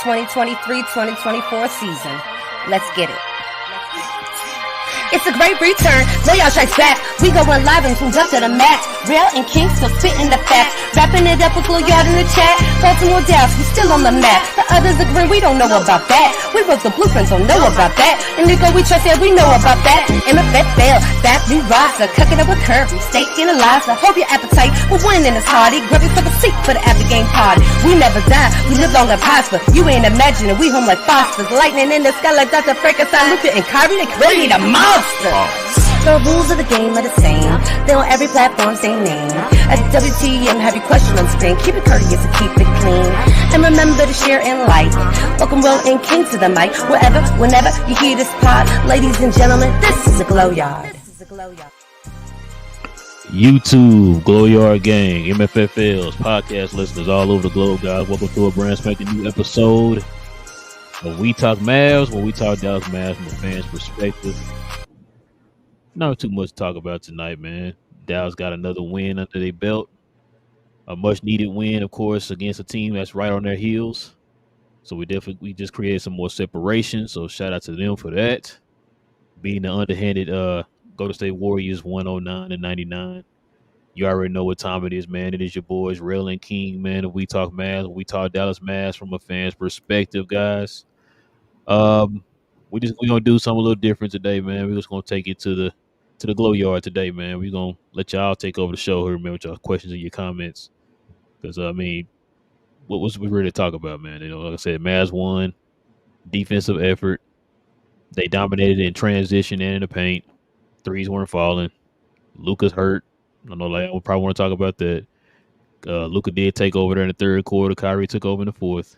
2023-2024 season. Let's get it. It's a great return. Playoff strikes back. We going live and tuned up to the max. Relle and King still spitting the facts. Wrapping it up with a yard in the chat. Baltimore, Dallas, we still on the map. The others agree we don't know about that. We wrote the blueprints, don't know about that. And Nico, we trust that we know about that. MFFL, that new roster. Cooking up with Kirby, steak and Eliza. Hope your appetite will win in this party. Grab yourself a seat for the after game party. We never die, we live long and prosper. You ain't imagining we home like Fosters. Lightning in the sky like Dr. Frankenstein, Luka and Kyrie, they created a monster. The rules of the game are the same. They on every platform, same name. At WTM, have your question on screen. Keep it courteous and keep it clean. And remember to share and like. Welcome Relle and King to the mic. Wherever, whenever you hear this pod. Ladies and gentlemen, this is a Glow Yard. YouTube, Glow Yard Gang, MFFLs, podcast listeners all over the globe, guys. Welcome to a brand spanking new episode of We Talk Mavs, where we talk Dallas Mavs from a fan's perspective. Not too much to talk about tonight, man. Dallas got another win under their belt. A much-needed win, of course, against a team that's right on their heels. So we just created some more separation. So shout out to them for that. Beating the underhanded Golden State Warriors 109-99. You already know what time it is, man. It is your boys, Relle and King, man. Of We Talk Mavs. We talk Dallas Mavs from a fan's perspective, guys. We're gonna do something a little different today, man. We're just gonna take it to the Glow Yard today, man. We're gonna let y'all take over the show here, man, with your questions and your comments. Because I mean, what's we ready to talk about, man? You know, like I said, Mavs won, defensive effort. They dominated in transition and in the paint. Threes weren't falling. Luka's hurt. I know, like, I would probably want to talk about that. Luka did take over there in the third quarter. Kyrie took over in the fourth.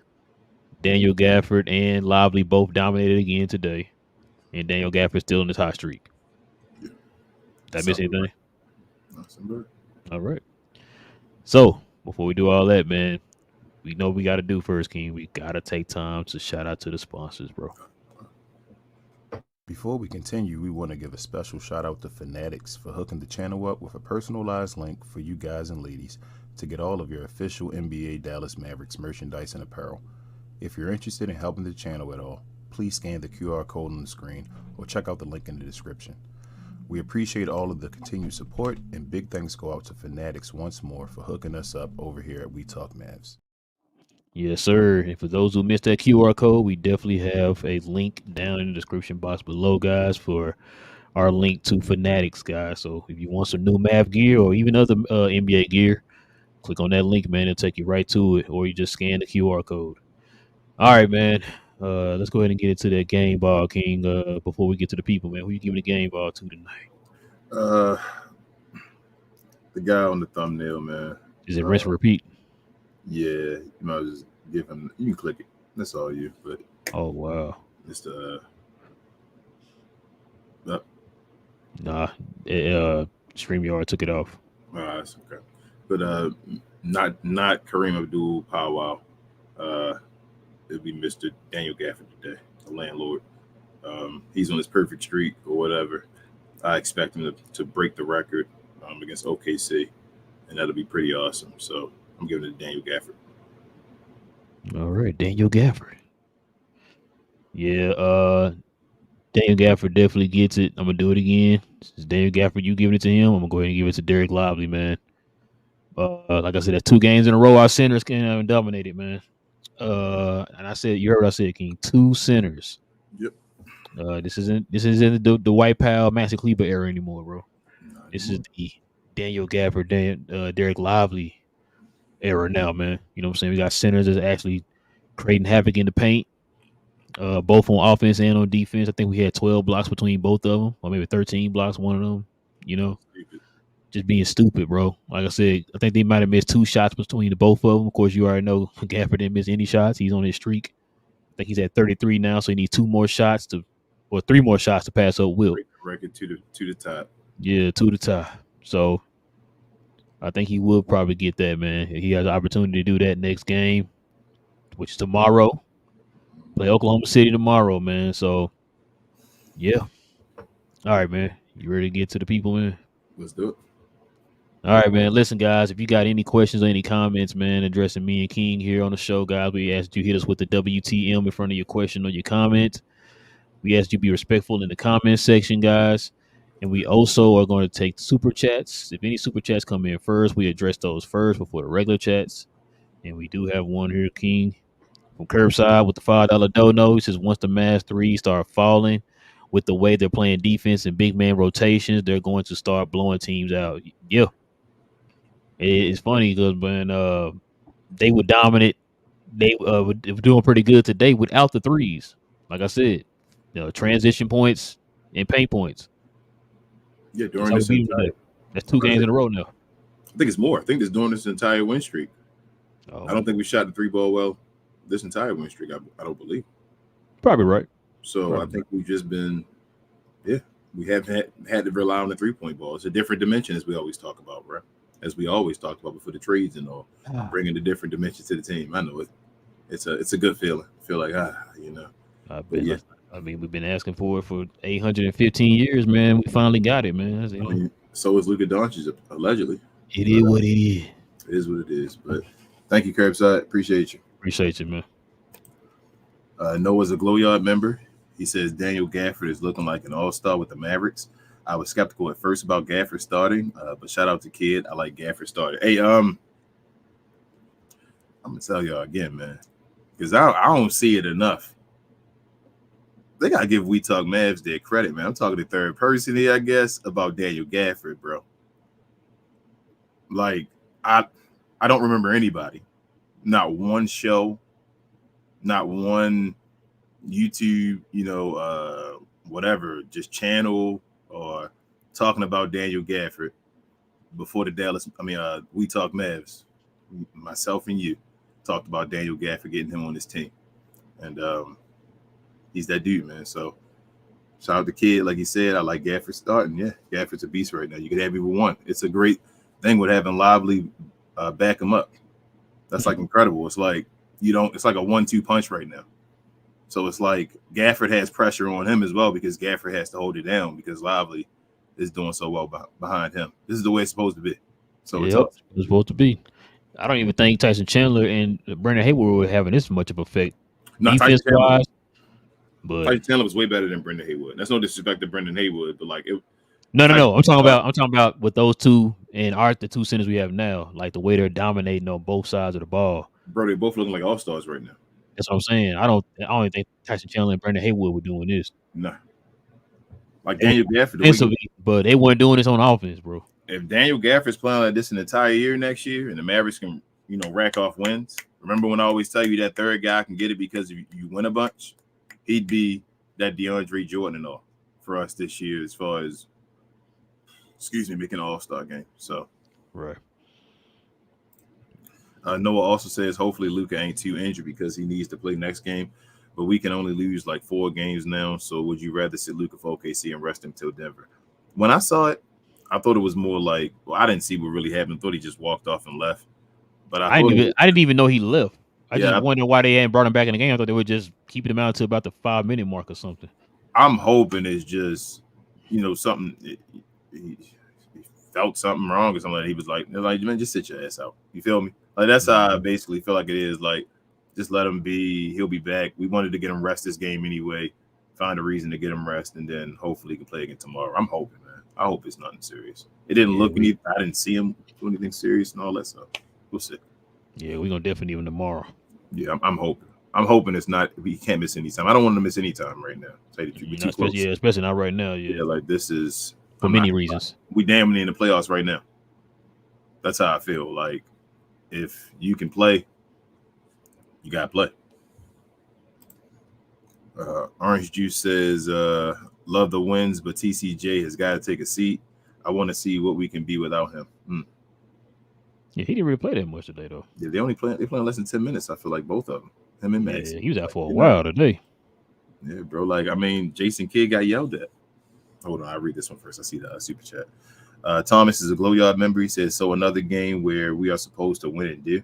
Daniel Gafford and Lively both dominated again today. And Daniel Gafford's still in his hot streak. Yeah. Did I miss anything? Nothing. All right. So, before we do all that, man, we know we got to do first, King. We got to take time to shout out to the sponsors, bro. Before we continue, we want to give a special shout out to Fanatics for hooking the channel up with a personalized link for you guys and ladies to get all of your official NBA Dallas Mavericks merchandise and apparel. If you're interested in helping the channel at all, please scan the QR code on the screen or check out the link in the description. We appreciate all of the continued support, and big thanks go out to Fanatics once more for hooking us up over here at We Talk Mavs. Yes, sir. And for those who missed that QR code, we definitely have a link down in the description box below, guys, for our link to Fanatics, guys. So if you want some new Mav gear or even other NBA gear, click on that link, man. It'll take you right to it, or you just scan the QR code. All right, man. Let's go ahead and get into that game ball, King. Before we get to the people, man, who you giving the game ball to tonight? The guy on the thumbnail, man. Is it rinse and repeat? Yeah, you might just give him. You can click it. That's all you. But oh wow, just nah. StreamYard took it off. That's okay. But not Kareem Abdul-Powell. It'll be Mr. Daniel Gafford today, the landlord. He's on his perfect streak or whatever. I expect him to break the record against OKC, and that'll be pretty awesome. So I'm giving it to Daniel Gafford. All right, Daniel Gafford. Yeah, Daniel Gafford definitely gets it. I'm gonna do it again. Since Daniel Gafford, you giving it to him. I'm gonna go ahead and give it to Derek Lively, man. Like I said, that's 2 games in a row our centers can dominated, man. And I said, you heard what I said, King. 2 centers. Yep. This isn't the White Powell, Maxi Kleber era anymore, bro. This is the Daniel Gafford, Derek Lively era now, man. You know what I'm saying? We got centers that's actually creating havoc in the paint, both on offense and on defense. I think we had 12 blocks between both of them, or maybe 13 blocks, one of them. You know, just being stupid, bro. Like I said, I think they might have missed 2 shots between the both of them. Of course, you already know Gafford didn't miss any shots. He's on his streak. I think he's at 33 now, so he needs 3 more shots to pass up Wilt. Record to the top. Yeah, to the top. So I think he will probably get that, man. He has the opportunity to do that next game, which is tomorrow. Play Oklahoma City tomorrow, man. So, yeah. All right, man. You ready to get to the people, man? Let's do it. All right, man. Listen, guys, if you got any questions or any comments, man, addressing me and King here on the show, guys, we ask you hit us with the WTM in front of your question or your comment. We ask you be respectful in the comment section, guys. And we also are going to take super chats. If any super chats come in first, we address those first before the regular chats. And we do have one here, King, from Curbside with the $5 Dodo. He says once the Mavs threes start falling with the way they're playing defense and big man rotations, they're going to start blowing teams out. Yeah. It's funny because when they were dominant, they were doing pretty good today without the threes. Like I said, transition points and paint points. Yeah, during this that's 2 games in a row now. I think it's more. I think it's during this entire win streak. Oh. I don't think we shot the 3-ball well this entire win streak. I don't believe. Probably right. So I think we've just been, we haven't had to rely on the 3-point ball. It's a different dimension, as we always talk about, right? As we always talked about before the trades and all, bringing the different dimensions to the team. I know it. It's a good feeling. I feel like I mean, we've been asking for it for 815 years, man. We finally got it, man. I mean, so is Luka Doncic, allegedly. It is what it is. It is what it is. But thank you, Curbside. Appreciate you. Appreciate you, man. Noah's a Glow Yard member. He says Daniel Gafford is looking like an all-star with the Mavericks. I was skeptical at first about Gafford starting, but shout out to Kid. I like Gafford starting. Hey, I'm gonna tell y'all again, man, because I don't see it enough. They gotta give We Talk Mavs their credit, man. I'm talking to third person here, I guess, about Daniel Gafford, bro. Like, I don't remember anybody, not one show, not one YouTube, whatever, just channel or talking about Daniel Gafford before the We Talk Mavs, myself and you talked about Daniel Gafford, getting him on this team. And he's that dude, man. So shout out to Kid. Like he said, I like Gafford starting. Yeah, Gafford's a beast right now. You can have either one. It's a great thing with having Lively back him up. That's like incredible. It's like it's like a 1-2 punch right now. So it's like Gafford has pressure on him as well because Gafford has to hold it down because Lively is doing so well behind him. This is the way it's supposed to be. So it's supposed to be. I don't even think Tyson Chandler and Brandon Hayward were having this much of an effect. Defense-wise. But Tyson Chandler was way better than Brendan Haywood. That's no disrespect to Brendan Haywood, but like No. I'm talking about with those two and the 2 centers we have now, like the way they're dominating on both sides of the ball. Bro, they both looking like all-stars right now. That's what I'm saying. I don't even think Tyson Chandler and Brandon Haywood were doing this. No. Like Daniel Gafford. But they weren't doing this on offense, bro. If Daniel Gafford's playing like this an entire year next year and the Mavericks can, rack off wins, remember when I always tell you that third guy can get it because you win a bunch? He'd be that DeAndre Jordan and all for us this year as far as, making an all-star game. So, right. Noah also says hopefully Luka ain't too injured because he needs to play next game, but we can only lose like 4 games now. So would you rather sit Luka for OKC and rest him till Denver? When I saw it, I thought it was more like, I didn't see what really happened. I thought he just walked off and left. But I didn't even know he left. I just wonder why they hadn't brought him back in the game. I thought they were just keeping him out to about the 5-minute mark or something. I'm hoping it's just, something. He felt something wrong or something. Like he was like, man, just sit your ass out. You feel me? Like that's how I basically feel like it is. Like, just let him be. He'll be back. We wanted to get him rest this game anyway. Find a reason to get him rest, and then hopefully he can play again tomorrow. I'm hoping, man. I hope it's nothing serious. It didn't look any. I didn't see him do anything serious and all that stuff. We'll see. Yeah, we're gonna definitely him tomorrow. Yeah, I'm hoping. I'm hoping it's not. We can't miss any time. I don't want to miss any time right now. Say the truth. Especially not right now. Yeah, like this is for many reasons. We damn near in the playoffs right now. That's how I feel. Like if you can play, you gotta play. Orange Juice says, love the wins, but TCJ has got to take a seat. I want to see what we can be without him. Yeah, he didn't really play that much today, though. Yeah, they playing less than 10 minutes. I feel like both of them, him and Max. Yeah, he was out for a while today. Yeah, bro. Like, I mean, Jason Kidd got yelled at. Hold on, I'll read this one first. I see the super chat. Thomas is a Glow Yard member. He says, so another game where we are supposed to win and do.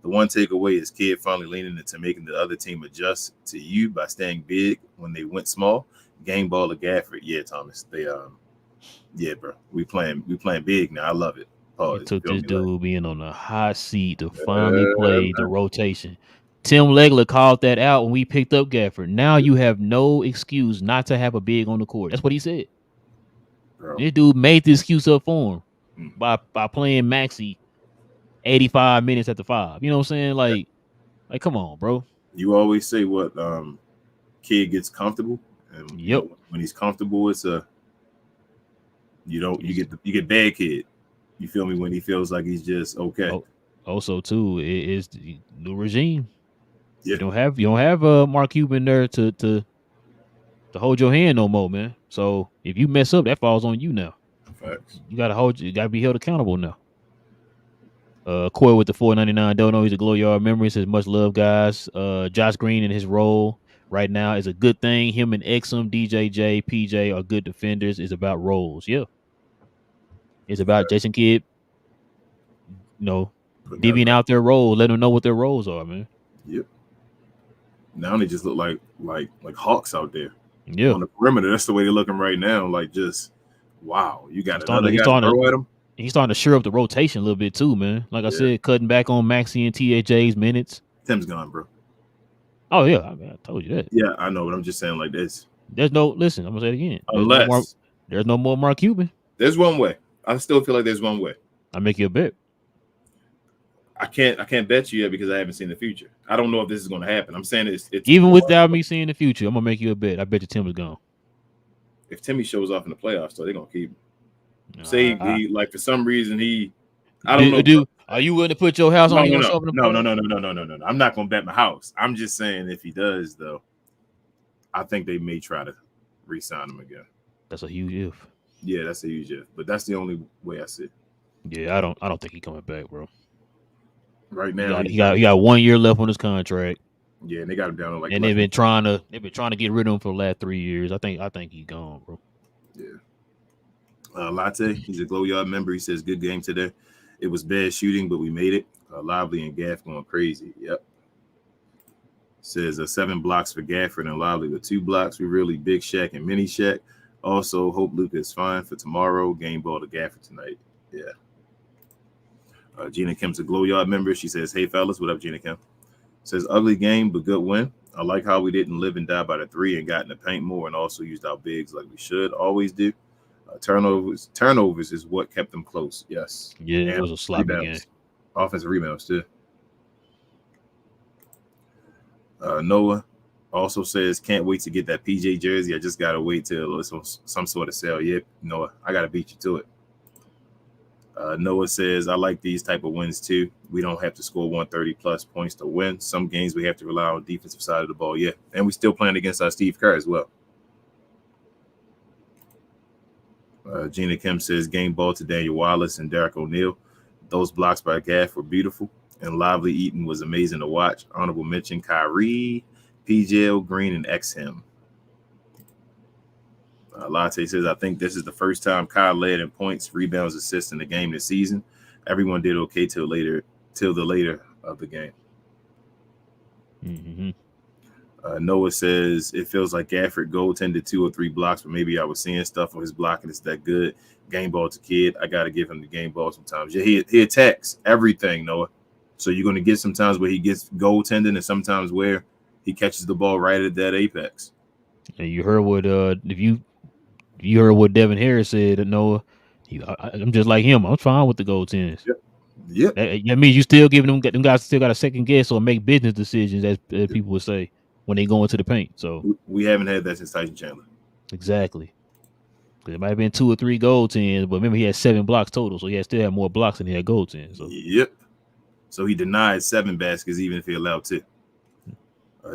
The one takeaway is Kidd finally leaning into making the other team adjust to you by staying big when they went small. Game ball of Gafford. Yeah, Thomas. They yeah, bro. We playing big now. I love it. It took this dude being on the hot seat to Like, finally play the rotation. Tim Legler called that out when we picked up Gafford. Now you have no excuse not to have a big on the court. That's what he said. bro. This dude made the excuse up for him Mm. by playing Maxey 85 minutes at the 5. You know what I'm saying? Like come on, bro. You always say what kid gets comfortable, and you know, when he's comfortable, it's a you get bad kid. You feel me? When he feels like he's just okay. Also, too, it is the new regime. Yeah. You don't have Mark Cuban there to hold your hand no more, man. So if you mess up, that falls on you now. Facts. You gotta be held accountable now. Coy with the $4.99 Dodo. He's a Glow Yard member. He says, much love, guys. Josh Green in his role right now is a good thing. Him and Exum, DJJ, PJ are good defenders. It's about roles. Yeah. It's about Jason Kidd, divvying out their roles, letting them know what their roles are, man. Yep. Now they just look like hawks out there. Yeah. On the perimeter. That's the way they're looking right now. Like, just wow. You got another guy to throw at him. He's starting to shore up the rotation a little bit too, man. Like I said, cutting back on Maxey and THJ's minutes. Tim's gone, bro. Oh yeah, I told you that. Yeah, I know, but I'm just saying like this. Listen, I'm gonna say it again. There's no more Mark Cuban. There's one way. I still feel like there's one way. I'll make you a bet. I can't bet you yet because I haven't seen the future. I don't know if this is going to happen. I'm saying it's even without me seeing the future, I'm gonna make you a bet. I bet you Tim is gone. If Timmy shows off in the playoffs, so they're gonna keep him. Say he like for some reason I don't know. Dude, are you willing to put your house on? No. I'm not gonna bet my house. I'm just saying if he does, though, I think they may try to re-sign him again. That's a huge if. Yeah, that's a huge if. But that's the only way I see it. Yeah, I don't think he's coming back, bro. Right now, he got 1 year left on his contract. Yeah, and they got him down on like. And they've been trying to get rid of him for the last 3 years. I think he's gone, bro. Yeah. Latte, he's a Glow Yard member. He says, good game today. It was bad shooting, but we made it. Lively and Gaff going crazy. Yep. Says 7 blocks for Gafford and Lively with 2 blocks. We really big Shaq and mini Shaq. Also, hope Luka is fine for tomorrow. Game ball to Gafford tonight. Yeah. Gina Kim's a Glow Yard member. She says, hey, fellas. What up, Gina Kim? Says, ugly game, but good win. I like how we didn't live and die by the 3 and got in the paint more and also used our bigs like we should always do. Turnovers is what kept them close. Yes. Yeah, and it was a sloppy game. Offensive rebounds too. Noah also says, can't wait to get that PJ jersey. I just gotta wait till it's on some sort of sale. Yeah, Noah, I gotta beat you to it. Noah says, I like these type of wins too. We don't have to score 130 plus points to win. Some games we have to rely on the defensive side of the ball. Yeah, and we still playing against our Steve Kerr as well. Gina Kim says, game ball to Daniel Wallace and Derek O'Neal. Those blocks by Gaff were beautiful, and Lively Eaton was amazing to watch. Honorable mention, Kyrie, PJ, Green, and Exum. Latte says, I think this is the first time Kyle led in points, rebounds, assists in the game this season. Everyone did okay till the later of the game. Mm-hmm. Noah says, it feels like Gafford goaltended 2 or 3 blocks, but maybe I was seeing stuff on his blocking. It's that good. Game ball to Kid. I got to give him the game ball sometimes. Yeah, he attacks everything, Noah. So you're going to get sometimes where he gets goaltending and sometimes where he catches the ball right at that apex. And you heard what if you heard what Devin Harris said, Noah, I'm just like him. I'm fine with the goaltenders. Yep. That means you still giving them guys still got a second guess or make business decisions, as people would say, when they go into the paint. So we haven't had that since Tyson Chandler. Exactly. It might have been 2 or 3 goaltends, but remember he had 7 blocks total, so he still had more blocks than he had goaltends. So. Yep. So he denied 7 baskets even if he allowed 2.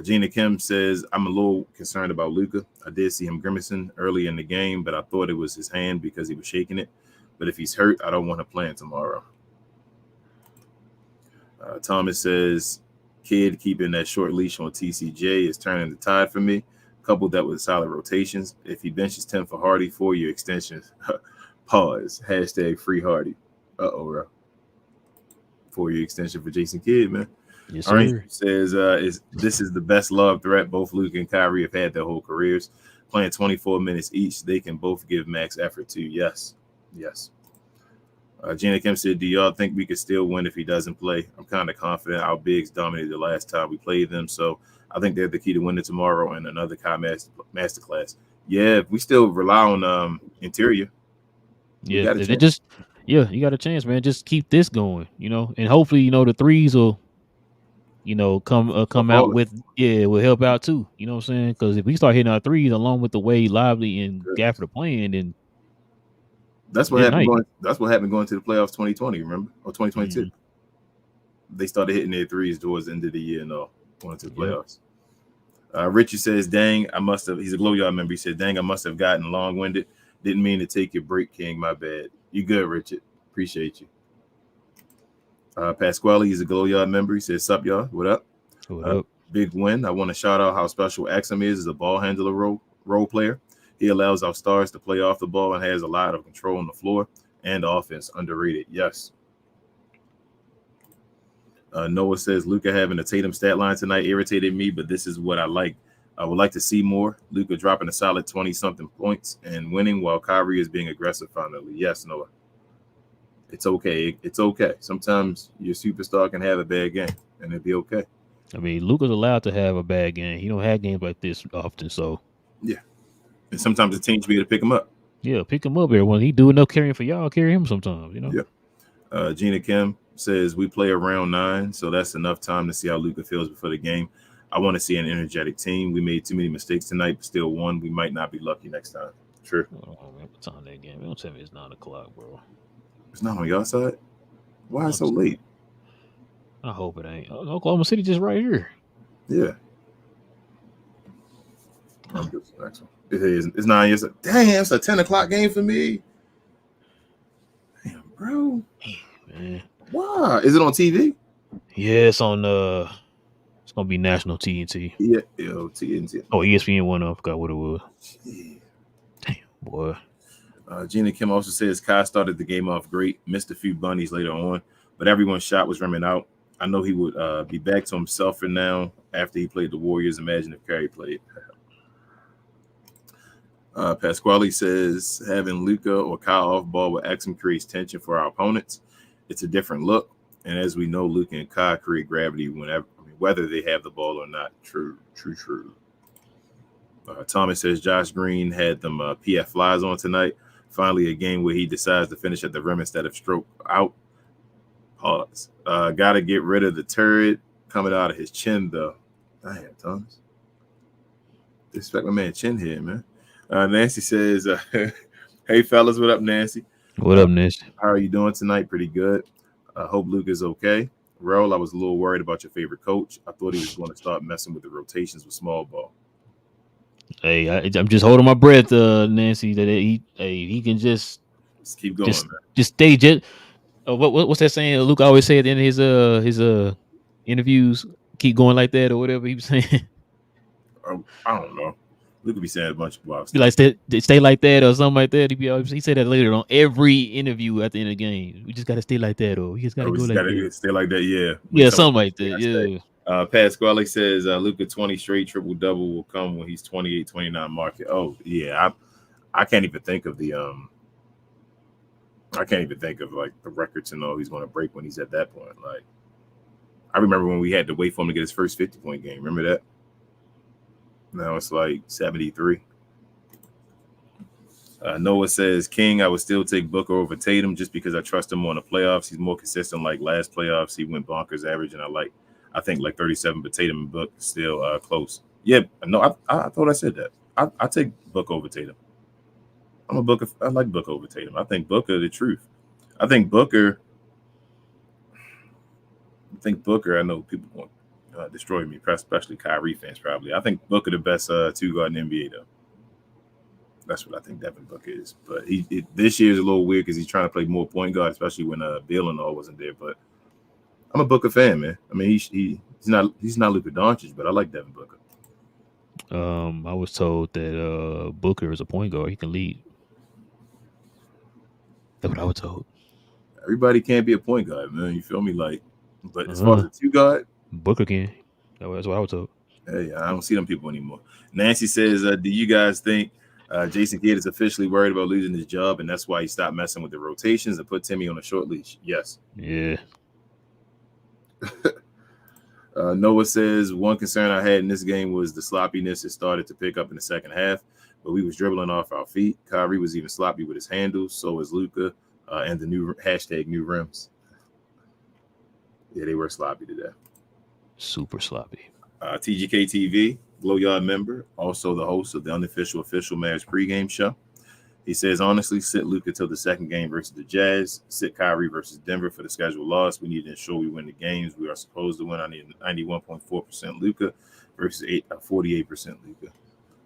Gina Kim says, I'm a little concerned about Luka. I did see him grimacing early in the game, but I thought it was his hand because he was shaking it. But if he's hurt, I don't want to play him tomorrow. Thomas says, Kid keeping that short leash on TCJ is turning the tide for me. Coupled that with solid rotations. If he benches 10 for Hardy, 4-year extension. Pause. # free Hardy. Bro. 4-year extension for Jason Kidd, man. Yes, All right. sir. Says this is the best love threat both Luka and Kyrie have had their whole careers. Playing 24 minutes each, they can both give max effort too. Yes. Gina Kim said, "Do y'all think we could still win if he doesn't play?" I'm kind of confident. Our bigs dominated the last time we played them, so I think they're the key to winning tomorrow and another masterclass. Yeah, we still rely on interior. Yeah, you got a chance, man. Just keep this going, and hopefully, the threes will, come out with will help out too. You know what I'm saying? Because if we start hitting our threes along with the way Lively and Gafford are playing, then that's what happened. That's what happened going to the playoffs 2020. Remember, or 2022. Mm-hmm. They started hitting their threes towards the end of the year and going to the playoffs. Richie says, "Dang, I must have." He's a Glow Yard member. He said, "Dang, I must have gotten long-winded. Didn't mean to take your break, King. My bad." You good, Richard? Appreciate you. Pasquale, he's a Glow Yard member. He says, "Sup, y'all? What up? What up? Big win. I want to shout out how special Exum is as a ball handler role player. He allows our stars to play off the ball and has a lot of control on the floor and offense. Underrated. Yes." Noah says, "Luka having a Tatum stat line tonight irritated me, but this is what I like. I would like to see more. Luka dropping a solid 20-something points and winning while Kyrie is being aggressive finally." Yes, Noah. It's okay. It's okay. Sometimes your superstar can have a bad game, and it'd be okay. I mean, Luka's allowed to have a bad game. He don't have games like this often, so. Yeah. And sometimes the team should be able to pick him up. Yeah, pick him up, everyone. He do enough carrying for y'all. Carry him sometimes, Yeah. Gina Kim says, "We play around 9, so that's enough time to see how Luka feels before the game. I want to see an energetic team. We made too many mistakes tonight, but still won. We might not be lucky next time." Sure. Oh, man, what time that game? Don't tell me it's 9 o'clock, bro. It's not on your side? Why so late? I hope it ain't. Oklahoma City just right here. Yeah. I'm good for the next one. It is. It's 9 years. Damn, it's a 10 o'clock game for me. Damn, bro. Man. Why? Is it on TV? Yeah, it's on it's gonna be national TNT. Yeah, TNT. Oh, ESPN 1. I forgot what it was. Jeez. Damn, boy. Gina Kim also says Kai started the game off great, missed a few bunnies later on, but everyone's shot was rimming out. I know he would be back to himself for now after he played the Warriors. Imagine if Kyrie played. Pasquale says having Luka or Kyle off ball with Exum creates tension for our opponents. It's a different look, and as we know, Luka and Kai create gravity whether they have the ball or not. True. Thomas says Josh Green had them PF flies on tonight. Finally, a game where he decides to finish at the rim instead of stroke out. Pause. Got to get rid of the turret coming out of his chin, though. Damn, Thomas. Respect my man Chin here, man. Nancy says, "Hey, fellas, what up, Nancy? What up, Nancy? How are you doing tonight? Pretty good. Hope Luke is okay. Relle, I was a little worried about your favorite coach. I thought he was going to start messing with the rotations with small ball." Hey, I'm just holding my breath, Nancy. That he can just keep going, man. Just stay. What's that saying? Luke always say at the end of his interviews, keep going like that or whatever he was saying. I don't know. Luke could be saying a bunch of wild stuff. Like stay like that or something like that. He said that later on every interview at the end of the game. We just gotta stay like that, or we just gotta go like that. Stay like that, yeah. Yeah, something like that. Yeah. Pasquale says Luka 20 straight triple double will come when he's 28, 29 market. Oh yeah, I can't even think of the like the records and all he's going to break when he's at that point. Like I remember when we had to wait for him to get his first 50-point game. Remember that? Now it's like 73. Noah says, "King, I would still take Booker over Tatum just because I trust him on the playoffs. He's more consistent. Like last playoffs, he went bonkers average, and I think like 37, but Tatum and Book still close." Yeah, no, I thought I said that. I take Book over Tatum. I'm a Booker. I like Book over Tatum. I think Booker the truth. I think Booker. I know people want to destroy me, especially Kyrie fans probably. I think Booker the best two guard in the NBA though. That's what I think Devin Booker is. But this year is a little weird because he's trying to play more point guard, especially when Bill and all wasn't there. But I'm a Booker fan, man. I mean, he's not Luka Doncic, but I like Devin Booker. I was told that Booker is a point guard. He can lead. That's what I was told. Everybody can't be a point guard, man. You feel me? Like, but as far as a two guard, Booker can. That's what I was told. Hey, I don't see them people anymore. Nancy says, "Do you guys think Jason Kidd is officially worried about losing his job, and that's why he stopped messing with the rotations and put Timmy on a short leash. Yes. Yeah. Noah says, one concern I had in this game was the sloppiness. It started to pick up in the second half, but we was dribbling off our feet. Kyrie was even sloppy with his handles. So was Luka and the new hashtag new rims. Yeah, they were sloppy today. Super sloppy. TGK TV, Glow Yard member, also the host of the unofficial official Mavs pregame show. He says, honestly, sit Luka till the second game versus the Jazz. Sit Kyrie versus Denver for the scheduled loss. We need to ensure we win the games we are supposed to win. I need 91.4% Luka versus 48% Luka.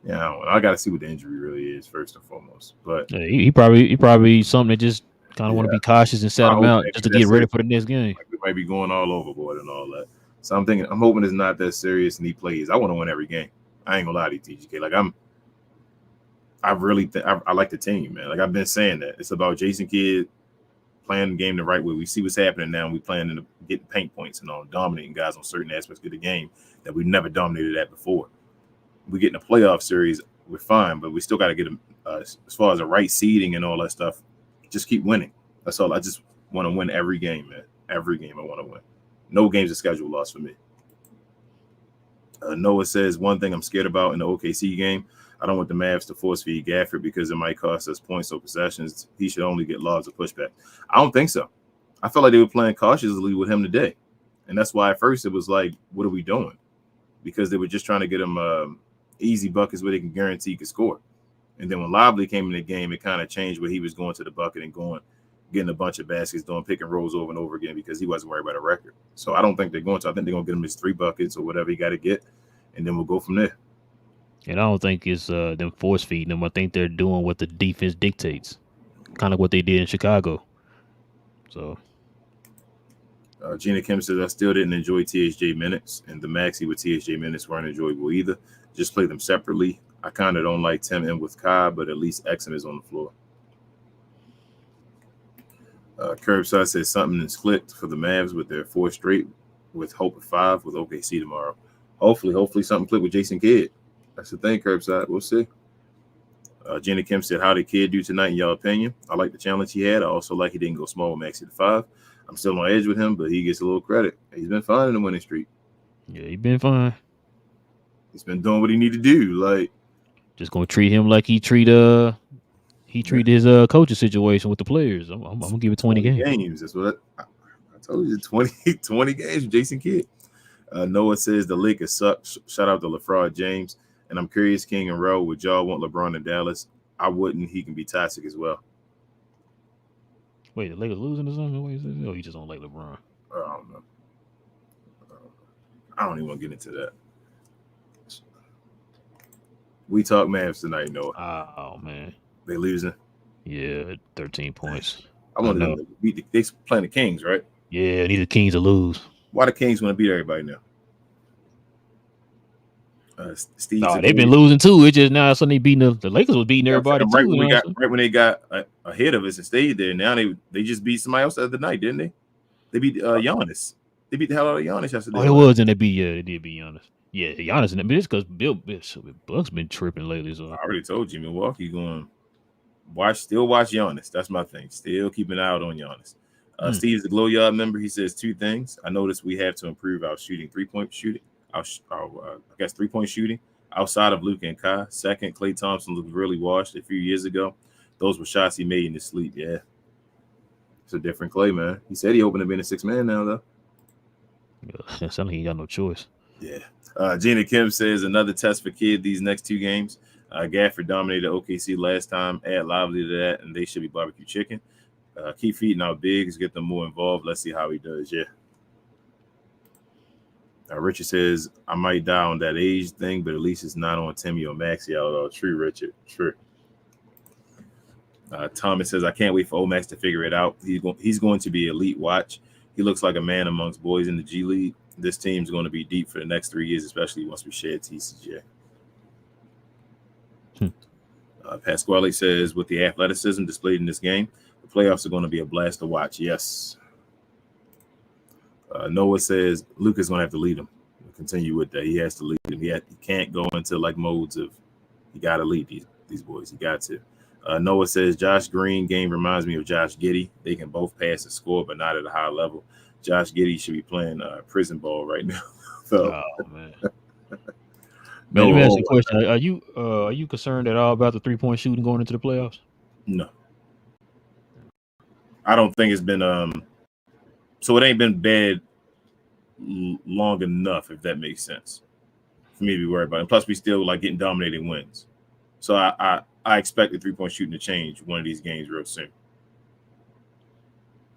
Yeah, I got to see what the injury really is first and foremost. But yeah, he probably something that just kind of want to be cautious and set him out just to get ready for the next game. Like we might be going all overboard and all that. So I'm hoping it's not that serious and he plays. I want to win every game. I ain't gonna lie to you, TGK. Like I like the team, man. Like I've been saying that. It's about Jason Kidd playing the game the right way. We see what's happening now. We playing to get paint points and dominating guys on certain aspects of the game that we never dominated at before. We get in a playoff series, we're fine, but we still got to get them as far as the right seeding and all that stuff. Just keep winning. That's all. I just want to win every game, man. Every game I want to win. No games are scheduled loss for me. Noah says, one thing I'm scared about in the OKC game, I don't want the Mavs to force feed Gafford because it might cost us points or possessions. He should only get lobs or pushback. I don't think so. I felt like they were playing cautiously with him today. And that's why at first it was like, what are we doing? Because they were just trying to get him easy buckets where they can guarantee he could score. And then when Lively came in the game, it kind of changed where he was going to the bucket and getting a bunch of baskets, doing pick and rolls over and over again because he wasn't worried about a record. So I don't think they're going to. I think they're going to get him his 3 buckets or whatever he got to get, and then we'll go from there. And I don't think it's them force feeding them. I think they're doing what the defense dictates, kind of what they did in Chicago. So, Gina Kim says, I still didn't enjoy THJ minutes, and the maxi with THJ minutes weren't enjoyable either. Just play them separately. I kind of don't like Tim in with Kai, but at least Exum is on the floor. Curbside says something is clicked for the Mavs with their 4 straight with hope of 5 with OKC tomorrow. Hopefully something clicked with Jason Kidd. That's the thing, Curbside. We'll see. Jenny Kim said, how did Kidd do tonight in your opinion? I like the challenge he had. I also like he didn't go small with Maxi to 5. I'm still on edge with him, but he gets a little credit. He's been fine in the winning streak. Yeah, he's been fine. He's been doing what he need to do. Like, just gonna treat him like he treat his coaching situation with the players. I'm gonna give it 20 games. That's what I told you. 20 games with Jason Kidd. Noah says the Lakers suck. Shout out to LaFraud James. And I'm curious, King and Relle, would y'all want LeBron in Dallas? I wouldn't. He can be toxic as well. Wait, the Lakers losing or something? What is it? Oh, you just don't like LeBron. I don't know. I don't even want to get into that. We talk Mavs tonight, Noah. Oh, man. They losing? Yeah, 13 points. I want them to beat they playing the Kings, right? Yeah, need the Kings to lose. Why the Kings want to beat everybody now? Steve, they've been losing too. It just now suddenly beating the Lakers was beating everybody right too. When they got ahead of us and stayed there. Now they just beat somebody else the other night, didn't they? They beat Giannis. They beat the hell out of Giannis yesterday. Oh, it was, and they did beat Giannis. Yeah, Giannis, and it's because Buck's been tripping lately. So I already told you, Milwaukee going watch Giannis. That's my thing. Still keep an eye out on Giannis. Steve's the Glow Yard member. He says 2 things. I noticed we have to improve our shooting, 3-point shooting. I guess 3-point shooting outside of Luka and Kai. Second, Klay Thompson looked really washed a few years ago. Those were shots he made in his sleep. Yeah, it's a different Klay, man. He said he opened to being a 6 man now, though. Yeah, sounds like he got no choice. Yeah. Gina Kim says another test for Kidd these next 2 games. Gafford dominated OKC last time. Add Lively to that, and they should be barbecue chicken. Keep feeding our bigs, get them more involved. Let's see how he does. Yeah. Richard says, I might die on that age thing, but at least it's not on Timmy or Maxie. True, Richard. True. Thomas says, I can't wait for Omax to figure it out. He's going to be elite watch. He looks like a man amongst boys in the G League. This team's going to be deep for the next 3 years, especially once we shed TCJ. Pasquale says, with the athleticism displayed in this game, the playoffs are going to be a blast to watch. Yes. Noah says Luka's going to have to lead him. We'll continue with that. He has to lead him. He can't go into like modes of he got to lead. these boys. You got to. Noah says Josh Green game reminds me of Josh Giddey. They can both pass and score, but not at a high level. Josh Giddey should be playing prison ball right now. So, man. Man, let me ask you a question. Are you concerned at all about the 3-point shooting going into the playoffs? No. I don't think it's been so it ain't been bad long enough, if that makes sense, for me to be worried about it. And plus, we still like getting dominating wins. So I expect the 3-point shooting to change one of these games real soon.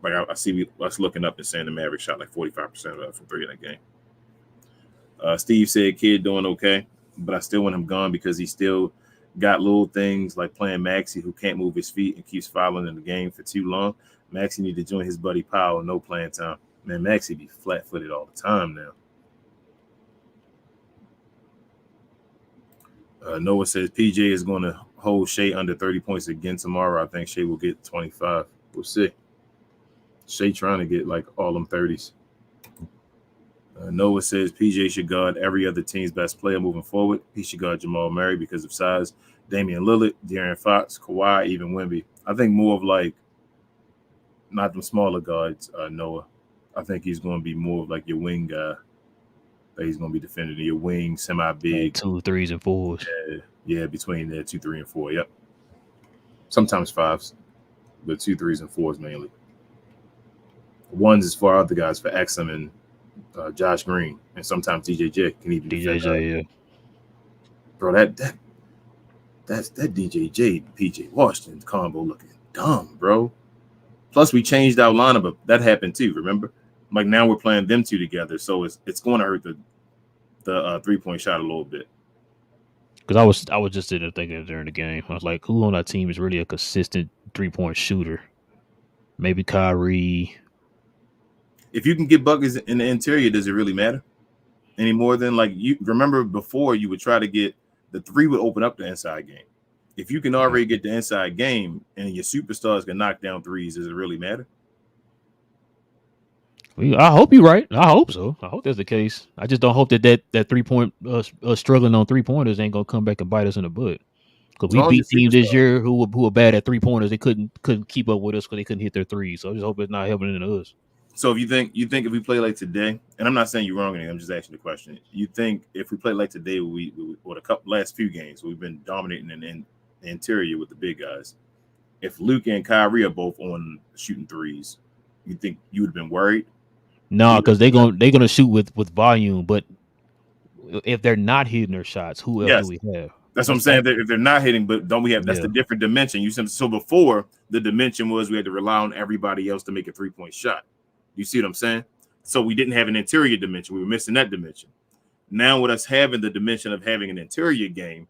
Like I see us looking up and saying the Mavericks shot like 45% from 3 in that game. Steve said kid doing okay, but I still want him gone because he still got little things like playing Maxey, who can't move his feet and keeps fouling in the game for too long. Maxey need to join his buddy Powell. No playing time. Man, Maxey be flat-footed all the time now. Noah says PJ is going to hold Shea under 30 points again tomorrow. I think Shea will get 25. We'll see. Shea trying to get like all them 30s. Noah says PJ should guard every other team's best player moving forward. He should guard Jamal Murray because of size. Damian Lillard, De'Aaron Fox, Kawhi, even Wemby. I think more of like not them smaller guards, Noah. I think he's going to be more of like your wing guy. That he's going to be defending your wing, semi-big. 2, 3s, and 4s. Yeah, between there, 2, 3, and 4. Yep. Sometimes 5s, but 2, 3s, and 4s mainly. 1s is for other guys, for Exum and Josh Green, and sometimes DJJ can even DJJ, yeah. Bro, that's that DJJ PJ Washington combo looking dumb, bro. Plus, we changed our lineup, but that happened too. Remember, like now we're playing them two together, so it's going to hurt the 3-point shot a little bit. Because I was just sitting there thinking during the game, I was like, who on our team is really a consistent 3-point shooter? Maybe Kyrie. If you can get buckets in the interior, does it really matter any more than like you remember before? You would try to get the 3 would open up the inside game. If you can already get the inside game and your superstars can knock down 3s, does it really matter? I hope you're right. I hope so. I hope that's the case. I just don't hope that 3-point struggling on 3-pointers ain't gonna come back and bite us in the butt. Because we beat teams this year who were bad at 3-pointers. They couldn't keep up with us because they couldn't hit their 3s. So I just hope it's not helping into us. So if you think if we play like today, and I'm not saying you're wrong, I'm just asking the question. You think if we play like today, we or the last few games, we've been dominating in the interior with the big guys. If Luka and Kyrie are both on shooting 3s, you think you would have been worried? No, because they're gonna shoot with volume. But if they're not hitting their shots, who else do we have? That's what I'm saying. If they're not hitting, but don't we have? That's the different dimension. So before the dimension was we had to rely on everybody else to make a 3-point shot. You see what I'm saying? So we didn't have an interior dimension. We were missing that dimension. Now with us having the dimension of having an interior game,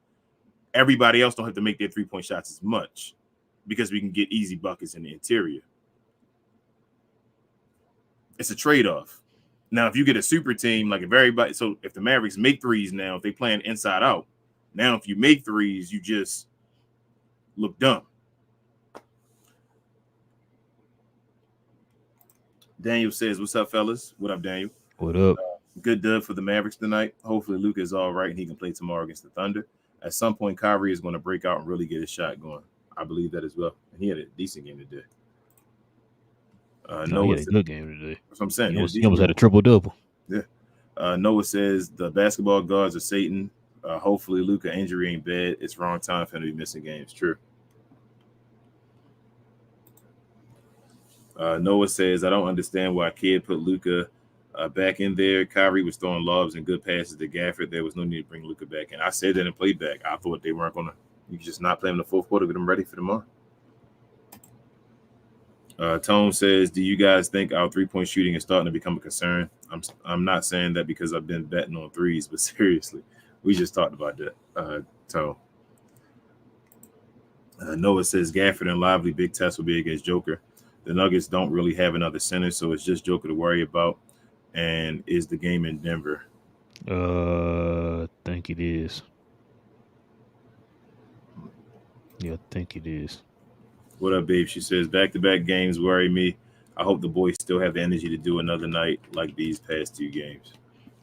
everybody else don't have to make their 3-point shots as much because we can get easy buckets in the interior. It's a trade-off. Now, if you get a super team, like if the Mavericks make 3s now, if they playing inside out, now if you make 3s, you just look dumb. Daniel says, what's up, fellas? What up, Daniel? What up? Good dub for the Mavericks tonight. Hopefully Luka is all right and he can play tomorrow against the Thunder. At some point, Kyrie is going to break out and really get his shot going. I believe that as well. And he had a decent game today. He had a good game today. That's what I'm saying. He almost had a triple-double. Yeah. Noah says the basketball guards are Satan. Hopefully Luka injury ain't bad. It's wrong time for him to be missing games. True. Noah says, I don't understand why Kid put Luka back in there. Kyrie was throwing lobs and good passes to Gafford. There was no need to bring Luka back in. I said that in playback. I thought they weren't going to. You could just not play him in the fourth quarter, get them ready for tomorrow. Tone says, do you guys think our 3-point shooting is starting to become a concern? I'm not saying that because I've been betting on 3s, but seriously, we just talked about that, Tone. Noah says, Gafford and Lively big test will be against Joker. The Nuggets don't really have another center, so it's just Joker to worry about. And is the game in Denver? I think it is. Yeah, I think it is. What up, babe? She says, back-to-back games worry me. I hope the boys still have the energy to do another night like these past 2 games.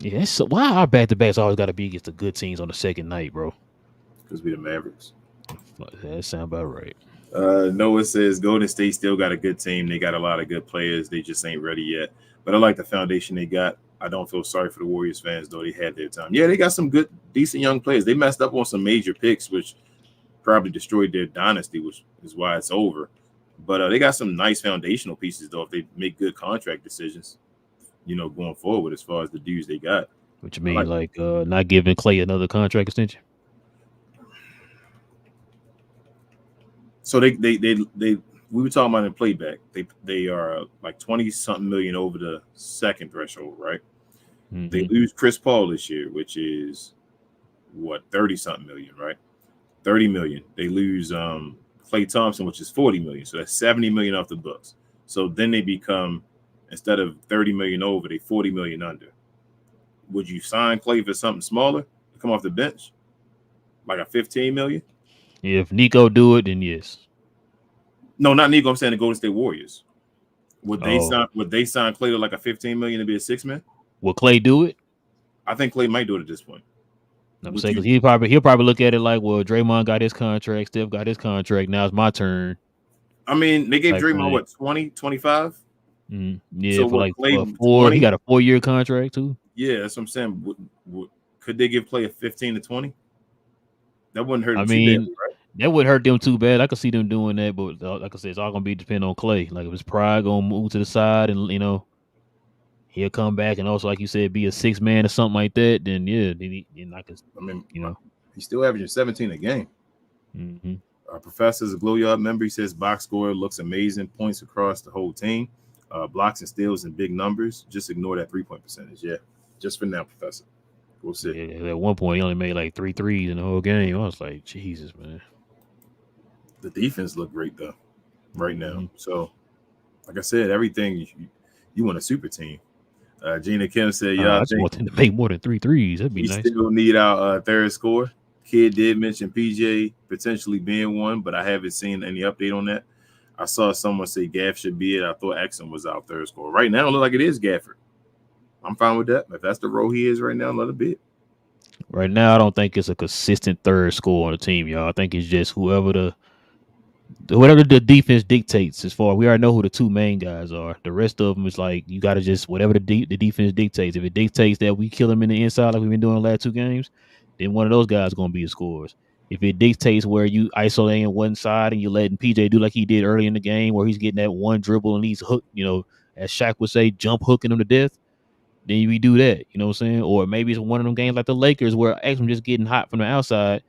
Yeah, so why our back-to-backs always got to be against the good teams on the second night, bro? Because we the Mavericks. That sound about right. Noah says Golden State still got a good team. They got a lot of good players. They just ain't ready yet. But I like the foundation they got. I don't feel sorry for the Warriors fans, though. They had their time. Yeah, they got some good, decent young players. They messed up on some major picks, which probably destroyed their dynasty, which is why it's over. But they got some nice foundational pieces, though, if they make good contract decisions, going forward as far as the dudes they got. What you mean, like not giving Clay another contract extension? So they we were talking about in playback. They are like 20-something million over the second threshold, right? Mm-hmm. They lose Chris Paul this year, which is what 30-something million, right? 30 million. They lose Klay Thompson, which is 40 million. So that's 70 million off the books. So then they become, instead of 30 million over, they 40 million under. Would you sign Klay for something smaller to come off the bench? Like a 15 million? If Nico do it, then yes. No, not Nico. I'm saying the Golden State Warriors. Would they sign Klay to like a 15 million to be a 6-man? Will Klay do it? I think Klay might do it at this point. I'm saying because he'll probably look at it like, well, Draymond got his contract, Steph got his contract. Now it's my turn. I mean, they gave Draymond what 20, 25? Yeah, so for like Klay, 4. He got a 4-year contract too. Yeah, that's what I'm saying. Could they give Klay a 15 to 20? That wouldn't hurt. That wouldn't hurt them too bad. I could see them doing that, but like I said, it's all gonna be depending on Klay. Like if his pride gonna move to the side, and he'll come back, and also like you said, be a 6-man or something like that. Then yeah, he's still averaging 17 a game. Mm-hmm. Our professor's a Glow Yard member. He says box score looks amazing, points across the whole team, blocks and steals in big numbers. Just ignore that 3-point percentage. Yeah, just for now, Professor. We'll see. Yeah, at one point, he only made like 3 threes in the whole game. I was like, Jesus, man. The defense looked great though, right now. Mm-hmm. So, like I said, everything you want a super team. Gina Kim said, "Yeah, I just want him to make more than 3 threes. That'd be nice." We still need our third scorer. Kid did mention PJ potentially being one, but I haven't seen any update on that. I saw someone say Gaff should be it. I thought Exum was our third scorer. Right now, it looks like it is Gafford. I'm fine with that. If that's the role he is right now, let it be. Right now, I don't think it's a consistent third scorer on the team, y'all. I think it's just whatever the defense dictates. As far we already know who the 2 main guys are. The rest of them is like you got to just whatever the defense dictates. If it dictates that we kill them in the inside like we've been doing the last 2 games, then one of those guys is going to be the scorers. If it dictates where you isolating one side and you're letting PJ do like he did early in the game, where he's getting that one dribble and he's hooked, as Shaq would say, jump hooking him to death, then we do that. You know what I'm saying? Or maybe it's one of them games like the Lakers where Exum just getting hot from the outside.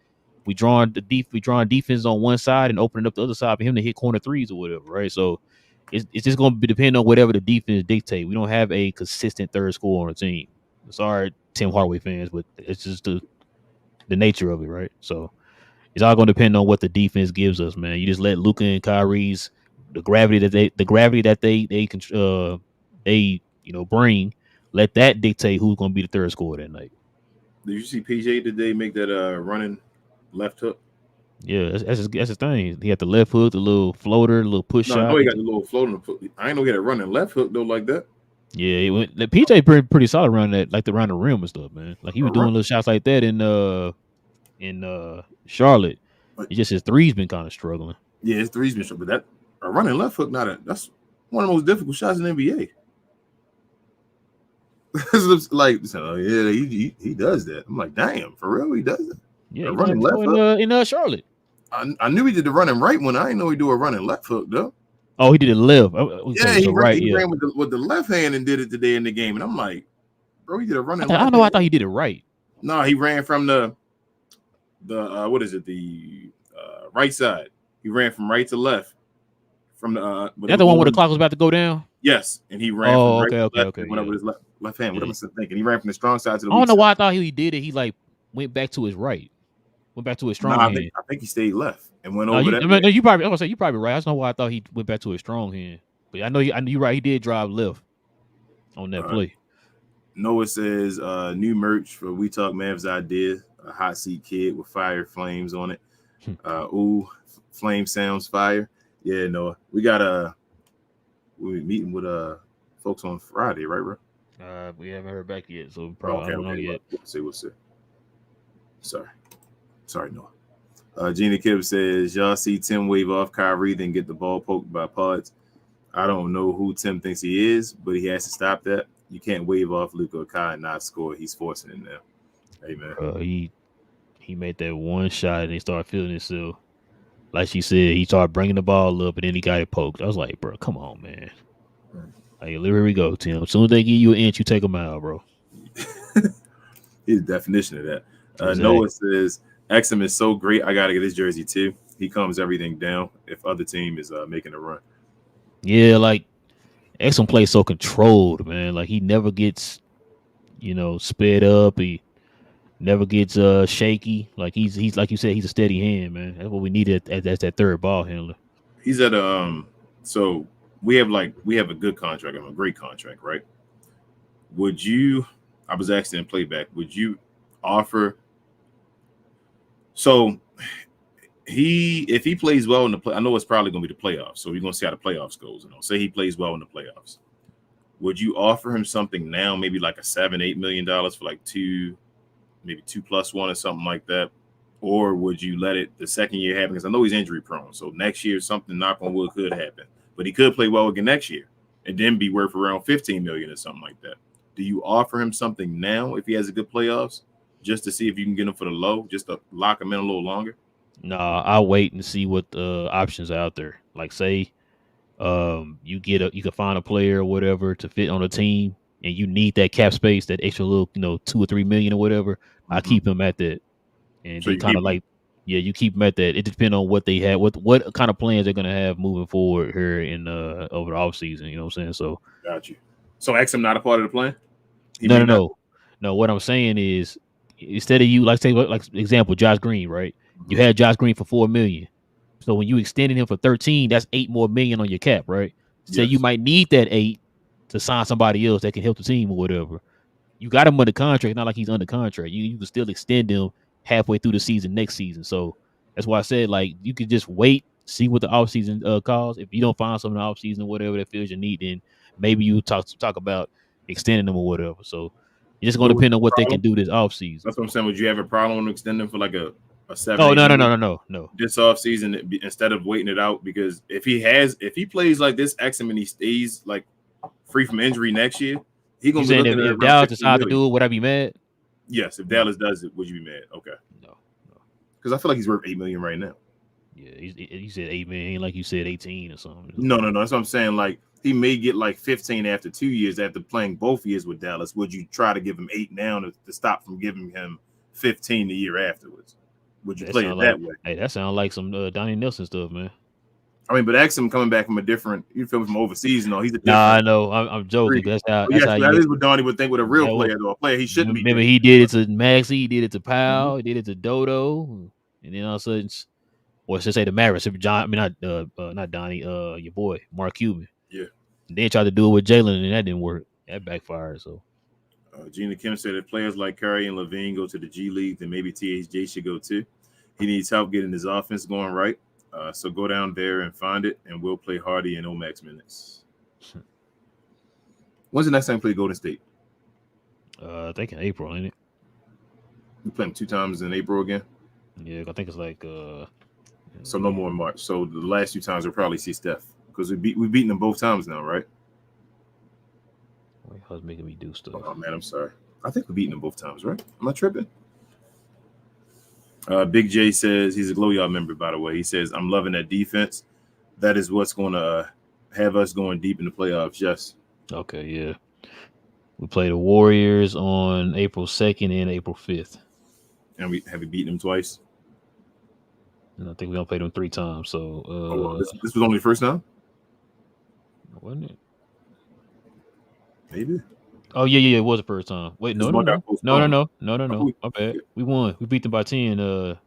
We drawing defense on one side and opening up the other side for him to hit corner threes or whatever, right? So it's just going to be depending on whatever the defense dictate. We don't have a consistent third scorer on the team. Sorry, Tim Hardaway fans, but it's just the nature of it, right? So it's all going to depend on what the defense gives us, man. You just let Luka and Kyrie's the gravity that they bring. Let that dictate who's going to be the third scorer that night. Did you see PJ today make that running left hook? Yeah, that's his thing. He had the left hook, the little floater, the little push shot. I know he got the little floater. I ain't know he had a running left hook though like that. Yeah, PJ pretty solid around that, like around the rim and stuff, man. Like he was doing little shots like that in Charlotte. It's just his three's been kind of struggling. Yeah, his three's been struggling. But that a running left hook, that's one of the most difficult shots in the NBA. Like, yeah, he does that. I'm like, damn, for real, he does it. Yeah, running left hook in Charlotte. I knew he did the running right one. I didn't know he do a running left hook though. Oh, he did it left. Yeah, he ran with the left hand and did it today in the game. And I'm like, bro, he did a running. I thought he did it right. No, he ran from the what is it? The right side. He ran from right to left. From the that's the one where the clock was about to go down. Yes, and he ran. Oh, from right okay. Went up with his left hand. What am I thinking? He ran from the strong side to the. I don't know why I thought he did it. He like went back to his right. Went back to his strong hand. I think he stayed left and went over that. You probably. I was say you probably right. I don't know why I thought he went back to his strong hand. But I know you're right. He did drive left on that play. Noah says new merch for We Talk Mavs idea. A hot seat kid with fire flames on it. Ooh, flame sounds fire. Yeah, Noah. We got we're meeting with folks on Friday, right, bro? We haven't heard back yet, so probably I don't know yet. We'll see. Sorry, Noah. Gina Kibb says, y'all see Tim wave off Kyrie, then get the ball poked by Pods. I don't know who Tim thinks he is, but he has to stop that. You can't wave off Luka or Kai and not score. He's forcing it now. Hey, man. He made that one shot and he started feeling himself. Like she said, he started bringing the ball up and then he got it poked. I was like, bro, come on, man. Like, here we go, Tim. As soon as they give you an inch, you take them out, bro. He's the definition of that. Exactly. Noah says, Exum is so great. I got to get his jersey, too. He calms everything down if other team is making a run. Yeah, like, Exum plays so controlled, man. Like, he never gets, sped up. He never gets shaky. Like, he's like you said, he's a steady hand, man. That's what we needed as that third ball handler. He's at so we have a good contract, a great contract, right? Would you, I was asking in playback, would you offer, so if he plays well in the play, I know it's probably going to be the playoffs, so we're going to see how the playoffs goes. Say he plays well in the playoffs. Would you offer him something now, maybe like a $7-8 million for like maybe 2+1 or something like that? Or would you let it the second year happen? Because I know he's injury prone. So next year, something, knock on wood, could happen. But he could play well again next year and then be worth around $15 million or something like that. Do you offer him something now if he has a good playoffs, just to see if you can get him for the low, just to lock him in a little longer? No, I'll wait and see what options are out there. Like, say, you can find a player or whatever to fit on a team, and you need that cap space, that extra little, $2 or $3 million or whatever. Mm-hmm. I keep him at that, and so kind of like, you keep them at that. It depends on what they have, what kind of plans they're gonna have moving forward here in over the offseason. You know what I'm saying? So got you. So Exum not a part of the plan? No. What I'm saying is, instead of you, like example, Josh Green, right? Mm-hmm. You had Josh Green for $4 million. So when you extended him for 13, that's $8 more million on your cap, right? So you might need that 8 to sign somebody else that can help the team or whatever. You got him under contract, not like he's under contract. You can still extend him halfway through the season next season. So that's why I said, like, you could just wait, see what the offseason calls. If you don't find something in the offseason or whatever that feels your need, then maybe you talk about extending them or whatever. So it's just going to depend on what they can do this offseason. That's what I'm saying. Would you have a problem with extending for like a 7? Oh, no. This offseason instead of waiting it out, because if he plays like this Exum and he stays like free from injury next year, he gonna be looking at if Dallas decides to do it, would I be mad? Yes, if Dallas does it, would you be mad? Okay. No. Because I feel like he's worth $8 million right now. Yeah, he said $8 million, like you said 18 or something. No. That's what I'm saying. Like, he may get like 15 after 2 years after playing both years with Dallas. Would you try to give him 8 now to stop from giving him 15 the year afterwards? Would you play it that way? Hey, that sounds like some Donnie Nelson stuff, man. I mean, but Exum coming back from a different, you feel from overseas, he's a different. Nah, I know. I'm joking. That's how. That is what Donnie would think with a real player, though. A player he shouldn't be. Remember, he did it to Maxey, he did it to Powell, he did it to Dodo, and then all of a sudden, or should I say the Mavericks? Not Donnie. Your boy Mark Cuban. Yeah. And they tried to do it with Jalen, and that didn't work. That backfired. So. Gina Kim said if players like Curry and Levine go to the G League, then maybe THJ should go too. He needs help getting his offense going right. So go down there and find it, and we'll play Hardy and Omax minutes. When's the next time we play Golden State? I think in April, ain't it? We play them 2 times in April again? Yeah, I think it's like so no more in March. So the last 2 times we'll probably see Steph, because we've beaten them both times now, right? Wait, I was making me do stuff. Oh man, I'm sorry. I think we've beaten them both times, right? Am I tripping? Big J says he's a Glow Yard member, by the way. He says, I'm loving that defense. That is what's going to have us going deep in the playoffs. Yes. Okay, yeah. We play the Warriors on April 2nd and April 5th. And we beaten them twice? And I think we don't play them 3 times. So this was only the first time? Wasn't it? Maybe. Oh yeah, it was the first time. Wait, no. My bad. We won. We beat them by 10 on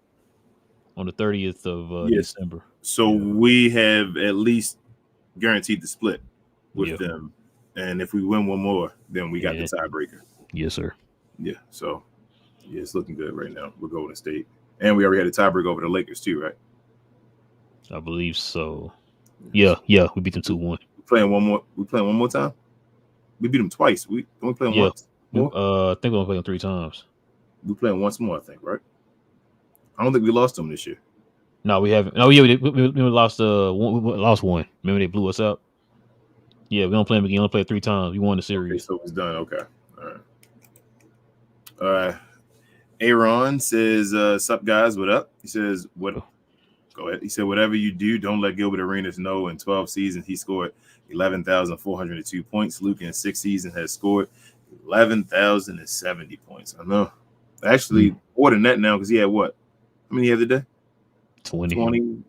the 30th of December. So we have at least guaranteed the split with them. And if we win one more, then we got the tiebreaker. Yes, sir. Yeah. So it's looking good right now. We're Golden State. And we already had a tiebreaker over the Lakers too, right? I believe so. Yeah. We beat them 2-1. We playing one more time? We beat them twice. We only play them once. I think we only play them 3 times. We play them once more, I think, right? I don't think we lost them this year. No, we haven't. No, yeah, we lost we lost one. Remember they blew us up. Yeah, we don't play them again. We only played 3 times. We won the Okay, series. so it's done. Okay. All right. Aaron says, "Sup guys, what up?" He says, "What?" Go ahead. He said, "Whatever you do, don't let Gilbert Arenas know." In 12 seasons, he scored 11,402 points. Luka in 6 seasons has scored 11,070 points. I know. Actually, more than that now because he had what? How many he had today? 20. 20.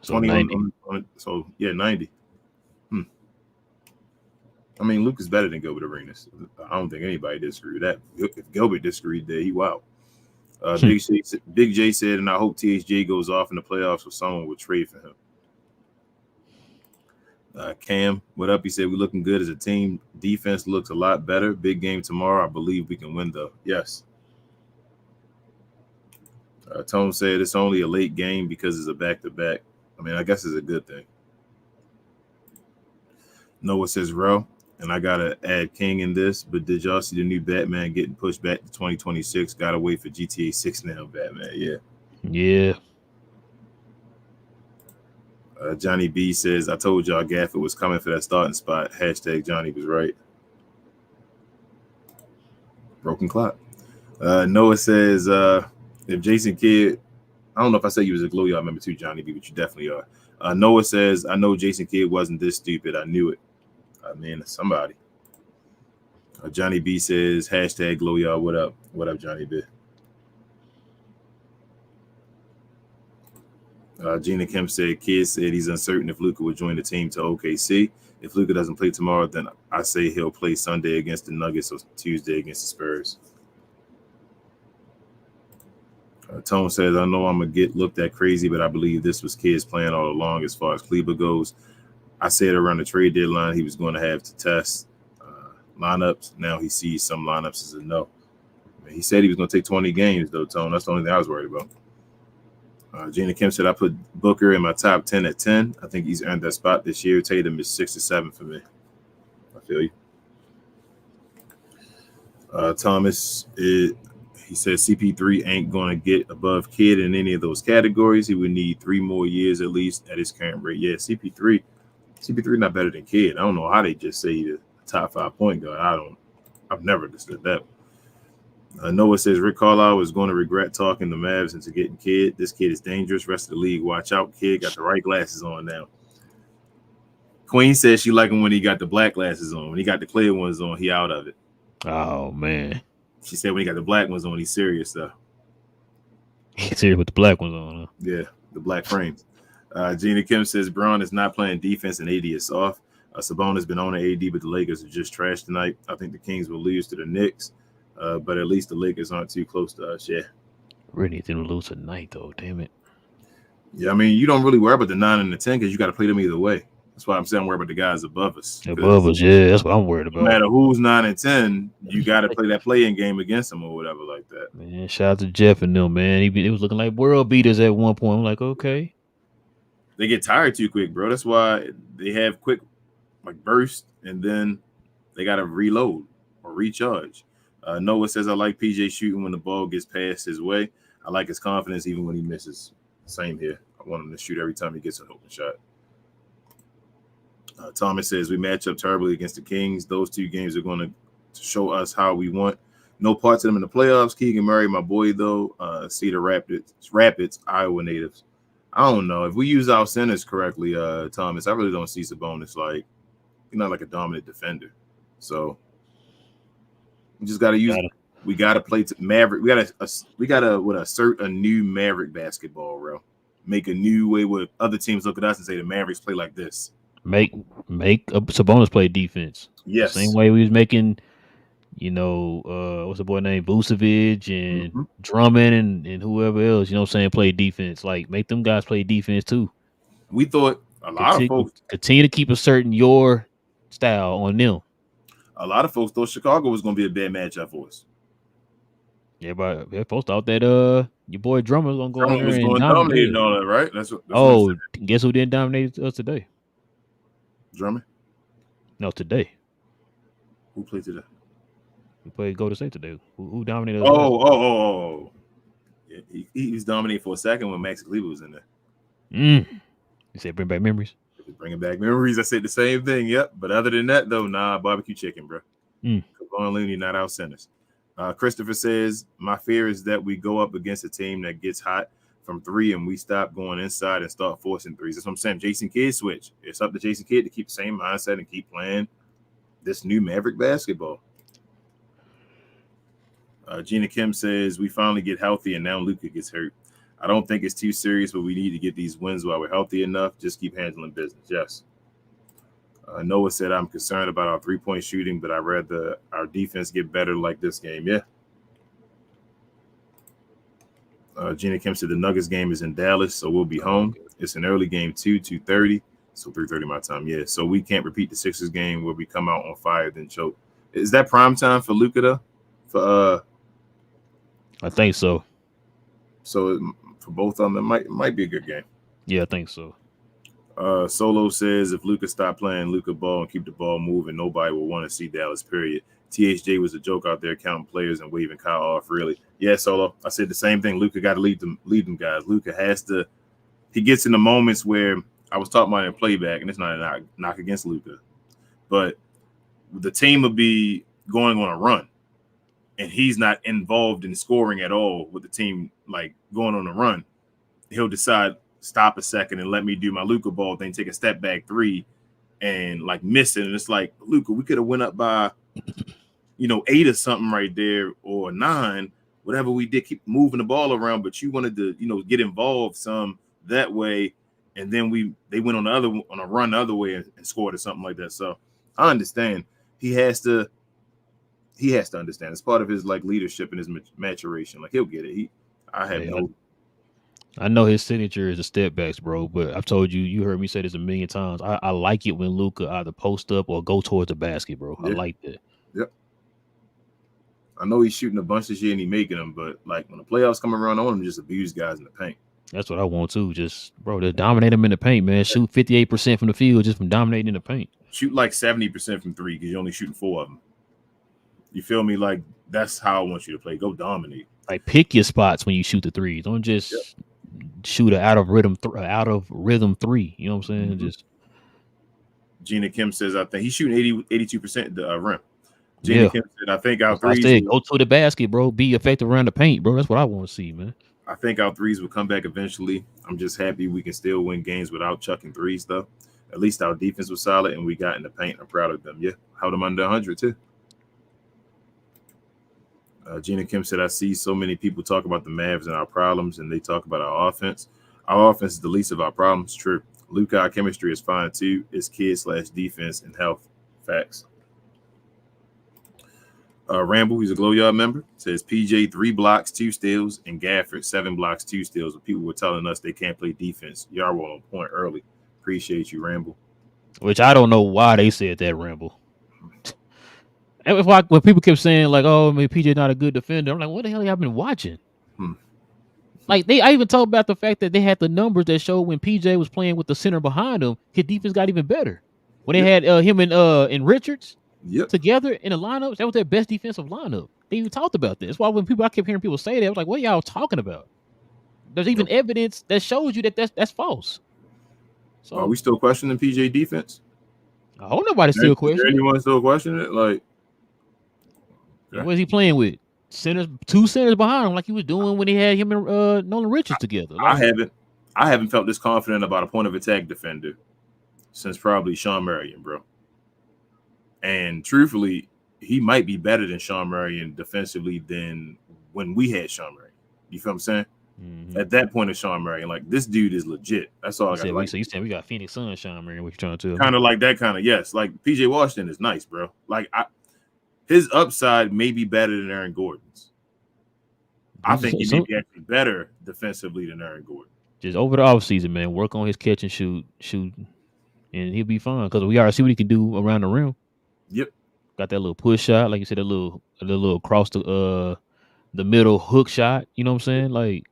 So 20 90. so yeah, 90. I mean, Luke is better than Gilbert Arenas. I don't think anybody disagreed with that. If Gilbert disagreed there, he wow. Big J said, and I hope THJ goes off in the playoffs or someone will trade for him. Cam, what up? He said, we're looking good as a team. Defense looks a lot better. Big game tomorrow. I believe we can win, though. Yes. Tone said, it's only a late game because it's a back-to-back. I mean, I guess it's a good thing. Noah says, Relle, and I got to add King in this, but did y'all see the new Batman getting pushed back to 2026? Got to wait for GTA 6 now, Batman. Yeah. Yeah. Johnny B says, I told y'all Gafford was coming for that starting spot. Hashtag Johnny was right. Broken clock. Noah says, if Jason Kidd, I don't know if I said you was a glow yard member too, Johnny B, but you definitely are. Noah says, I know Jason Kidd wasn't this stupid. I knew it. I mean, somebody. Johnny B says, hashtag glow yard. What up? What up, Johnny B? Gina Kemp said, Kidd said he's uncertain if Luka will join the team to OKC. If Luka doesn't play tomorrow, then I say he'll play Sunday against the Nuggets or Tuesday against the Spurs. Tone says, I know I'm going to get looked at crazy, but I believe this was Kidd's plan all along as far as Kleber goes. I said around the trade deadline he was going to have to test lineups. Now he sees some lineups as a no. He said he was going to take 20 games, though, Tone. That's the only thing I was worried about. Gina Kim said, I put Booker in my top 10 at 10. I think he's earned that spot this year. Tatum is 6 or 7 for me. I feel you. Thomas, he says CP3 ain't going to get above Kidd in any of those categories. He would need 3 more years at least at his current rate. Yeah, CP3 not better than Kidd. I don't know how they just say he's a top 5 point guard. I've never understood that. Noah says Rick Carlisle is going to regret talking the Mavs into getting Kidd. This kid is dangerous. Rest of the league, watch out. Kidd got the right glasses on now. Queen says she like him when he got the black glasses on. When he got the clear ones on, he out of it. Oh, man. She said when he got the black ones on, he's serious, though. He's serious with the black ones on, huh? Yeah, the black frames. Gina Kim says Braun is not playing defense and AD is off. Sabonis been on the AD, but the Lakers are just trash tonight. I think the Kings will lose to the Knicks. But at least the Lakers aren't too close to us. Yeah. Really need to lose tonight, though. Damn it. Yeah, I mean, you don't really worry about the 9 and the 10 because you got to play them either way. That's why I'm saying I'm worried about the guys above us. Above us, yeah. That's what I'm worried about. No matter who's 9 and 10, you got to play that play-in game against them or whatever like that. Man, shout out to Jeff and them, man. It was looking like world beaters at one point. I'm like, okay. They get tired too quick, bro. That's why they have quick burst, and then they got to reload or recharge. Noah says, I like PJ shooting when the ball gets passed his way. I like his confidence even when he misses. Same here. I want him to shoot every time he gets an open shot. Thomas says, we match up terribly against the Kings. Those 2 games are going to show us how we want. No parts of them in the playoffs. Keegan Murray, my boy, though. Cedar Rapids, Iowa natives. I don't know. If we use our centers correctly, Thomas, I really don't see Sabonis like, he's not like a dominant defender. So, we just got to use. We got to play to Maverick. We got to assert a new Maverick basketball, bro. Make a new way where other teams look at us and say the Mavericks play like this. Make Sabonis play defense. Yes, same way we was making. What's the boy named Vucevic and Drummond and whoever else. You know what I'm saying? Play defense. Like make them guys play defense too. We thought a lot of folks continue to keep asserting your style on them. A lot of folks thought Chicago was going to be a bad matchup for us. Yeah, but they're supposed to thought that your boy Drummond was going to go out there and dominate and all that, right? That's what guess who didn't dominate us today? Drummond? No, today. Who played today? We played Golden State today. Who dominated us? Oh. Yeah, he was dominating for a second when Max Kleber was in there. You said bring back memories. Bringing back memories. I said the same thing. Yep. But other than that, though, nah, barbecue chicken, bro. Kavon Looney, not our centers. Christopher says, my fear is that we go up against a team that gets hot from three and we stop going inside and start forcing threes. That's what I'm saying. Jason Kidd switch. It's up to Jason Kidd to keep the same mindset and keep playing this new Maverick basketball. Gina Kim says, we finally get healthy and now Luka gets hurt. I don't think it's too serious, but we need to get these wins while we're healthy enough. Just keep handling business. Yes. Noah said, I'm concerned about our three-point shooting, but I'd rather our defense get better like this game. Yeah. Gina Kim said, the Nuggets game is in Dallas, so we'll be home. It's an early game, 2:30, so 3:30 my time. Yeah, so we can't repeat the Sixers game where we come out on fire then choke. Is that prime time for Luka, though? For I think so. So for both of them, it might be a good game. Yeah, I think so. Solo says if Luka stopped playing Luka ball and keep the ball moving, nobody will want to see Dallas, period. THJ was a joke out there counting players and waving Kyle off, really. Yeah, Solo. I said the same thing. Luka got to lead them guys. Luka has to – he gets in the moments where I was talking about in playback, and it's not a knock against Luka, but the team will be going on a run, and he's not involved in scoring at all with the team, like, going on a run. He'll decide – stop a second and let me do my Luka ball thing, take a step back three and like miss it. And it's like, Luka, we could have went up by, 8 or something right there or 9, whatever we did, keep moving the ball around, but you wanted to, get involved some that way. And then they went on a run the other way and scored or something like that. So I understand he has to understand. It's part of his like leadership and his maturation. Like he'll get it. I know his signature is the step backs, bro, but I've told you, you heard me say this a million times. I like it when Luka either post up or go towards the basket, bro. Yeah. I like that. Yep. I know he's shooting a bunch this year and he's making them, but like when the playoffs come around, I want him to just abuse guys in the paint. That's what I want too. Just, bro, to dominate them in the paint, man. Shoot 58% from the field just from dominating in the paint. Shoot like 70% from three because you're only shooting 4 of them. You feel me? Like that's how I want you to play. Go dominate. Like pick your spots when you shoot the threes. Don't just shoot an out of rhythm three. You know what I'm saying? Mm-hmm. Just Gina Kim says, I think he's shooting 82% the rim. Gina Kim said, I think our threes. Go to the basket, bro. Be effective around the paint, bro. That's what I want to see, man. I think our threes will come back eventually. I'm just happy we can still win games without chucking threes, though. At least our defense was solid and we got in the paint. I'm proud of them. Yeah, held them under 100 too. Gina Kim said, I see so many people talk about the Mavs and our problems, and they talk about our offense. Our offense is the least of our problems. True. Luka, our chemistry is fine, too. It's kid/defense and health. Facts. Ramble, who's a Glow Yard member, says PJ 3 blocks, 2 steals, and Gafford 7 blocks, 2 steals. But people were telling us they can't play defense. Y'all were on point early. Appreciate you, Ramble. Which I don't know why they said that, Ramble. When people kept saying like, "Oh, PJ not a good defender," I'm like, "What the hell y'all been watching?" Like I even talked about the fact that they had the numbers that showed when PJ was playing with the center behind him, his defense got even better. When they had him and Richards together in the lineups, that was their best defensive lineup. They even talked about this. That's why when I kept hearing people say that, I was like, "What are y'all talking about?" There's even evidence that shows you that that's false. So are we still questioning PJ defense? I hope nobody's still questioning. Anyone still questioning it? Like. What is he playing with? 2 centers behind him, like he was doing when he had him and Nolan Richards together. Like, I haven't felt this confident about a point of attack defender since probably Sean Marion, bro. And truthfully, he might be better than Sean Marion defensively than when we had Sean Marion. You feel what I'm saying? Mm-hmm. At that point of Sean Marion, like this dude is legit. That's all I got. You said we got Phoenix Suns, Sean Marion. What you trying to? Kind of like that, kind of yes. Like PJ Washington is nice, bro. Like his upside may be better than Aaron Gordon's. I think he may be actually better defensively than Aaron Gordon. Just over the offseason, man, work on his catch and shoot, and he'll be fine because we already see what he can do around the rim. Yep. Got that little push shot, like you said, a little across the middle hook shot. You know what I'm saying? Like,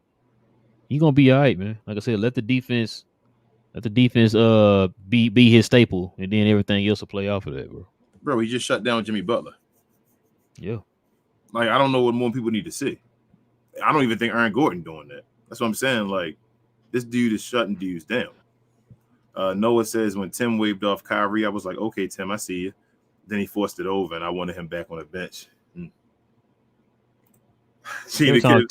he gonna be all right, man. Like I said, let the defense be his staple, and then everything else will play off of that, bro. Bro, he just shut down Jimmy Butler. Yeah. Like, I don't know what more people need to see. I don't even think Aaron Gordon doing that. That's what I'm saying. Like, This dude is shutting dudes down. Noah says, when Tim waved off Kyrie, I was like, okay, Tim, I see you. Then he forced it over, and I wanted him back on the bench. Every time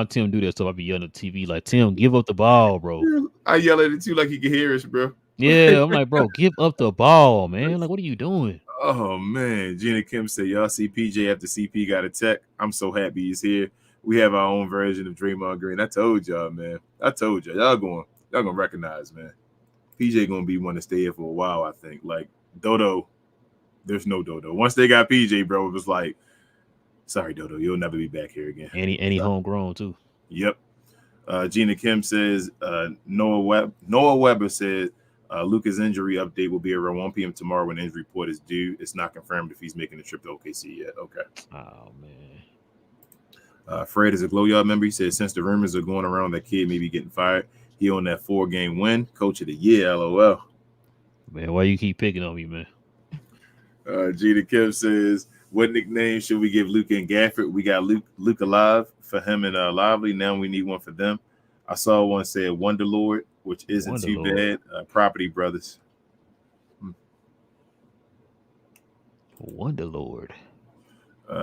Tim do that stuff, I be yelling at the TV like, Tim, give up the ball, bro. I yell at it too like he can hear us, bro. Yeah, I'm like, bro, give up the ball, man. Like, what are you doing? Oh, man. Gina Kim said, y'all see PJ after CP got a tech. I'm so happy he's here. We have our own version of Draymond Green. I told y'all, man. I told y'all. Y'all gonna recognize, man. PJ gonna be one to stay here for a while, I think. Like, Dodo, there's no Dodo. Once they got PJ, bro, it was like, sorry, Dodo, you'll never be back here again. And he homegrown, too. Yep. Gina Kim says, Noah Weber said, Luka's injury update will be around 1 p.m. tomorrow when the injury report is due. It's not confirmed if he's making the trip to OKC yet. Okay. Oh, man. Fred is a Glow Yard member. He says, since the rumors are going around that kid may be getting fired, he on that 4-game win. Coach of the year, LOL. Man, why you keep picking on me, man? Gina Kim says, what nickname should we give Luka and Gafford? We got Luka Live for him and Lively. Now we need one for them. I saw one say Wonder Lord, which isn't too bad. Property Brothers. Wonder Lord.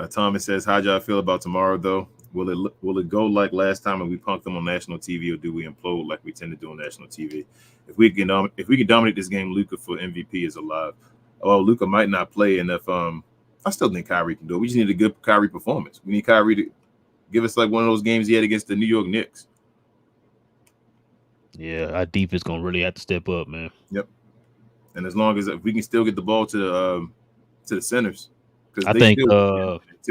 Thomas says, how'd y'all feel about tomorrow, though? Will it go like last time when we punked them on national TV, or do we implode like we tend to do on national TV? If we can dominate this game, Luka for MVP is alive. Oh, Luka might not play, and if I still think Kyrie can do it. We just need a good Kyrie performance. We need Kyrie to give us like one of those games he had against the New York Knicks. Yeah, our defense gonna really have to step up, man. Yep. And as long as if we can still get the ball to the centers, because I think what's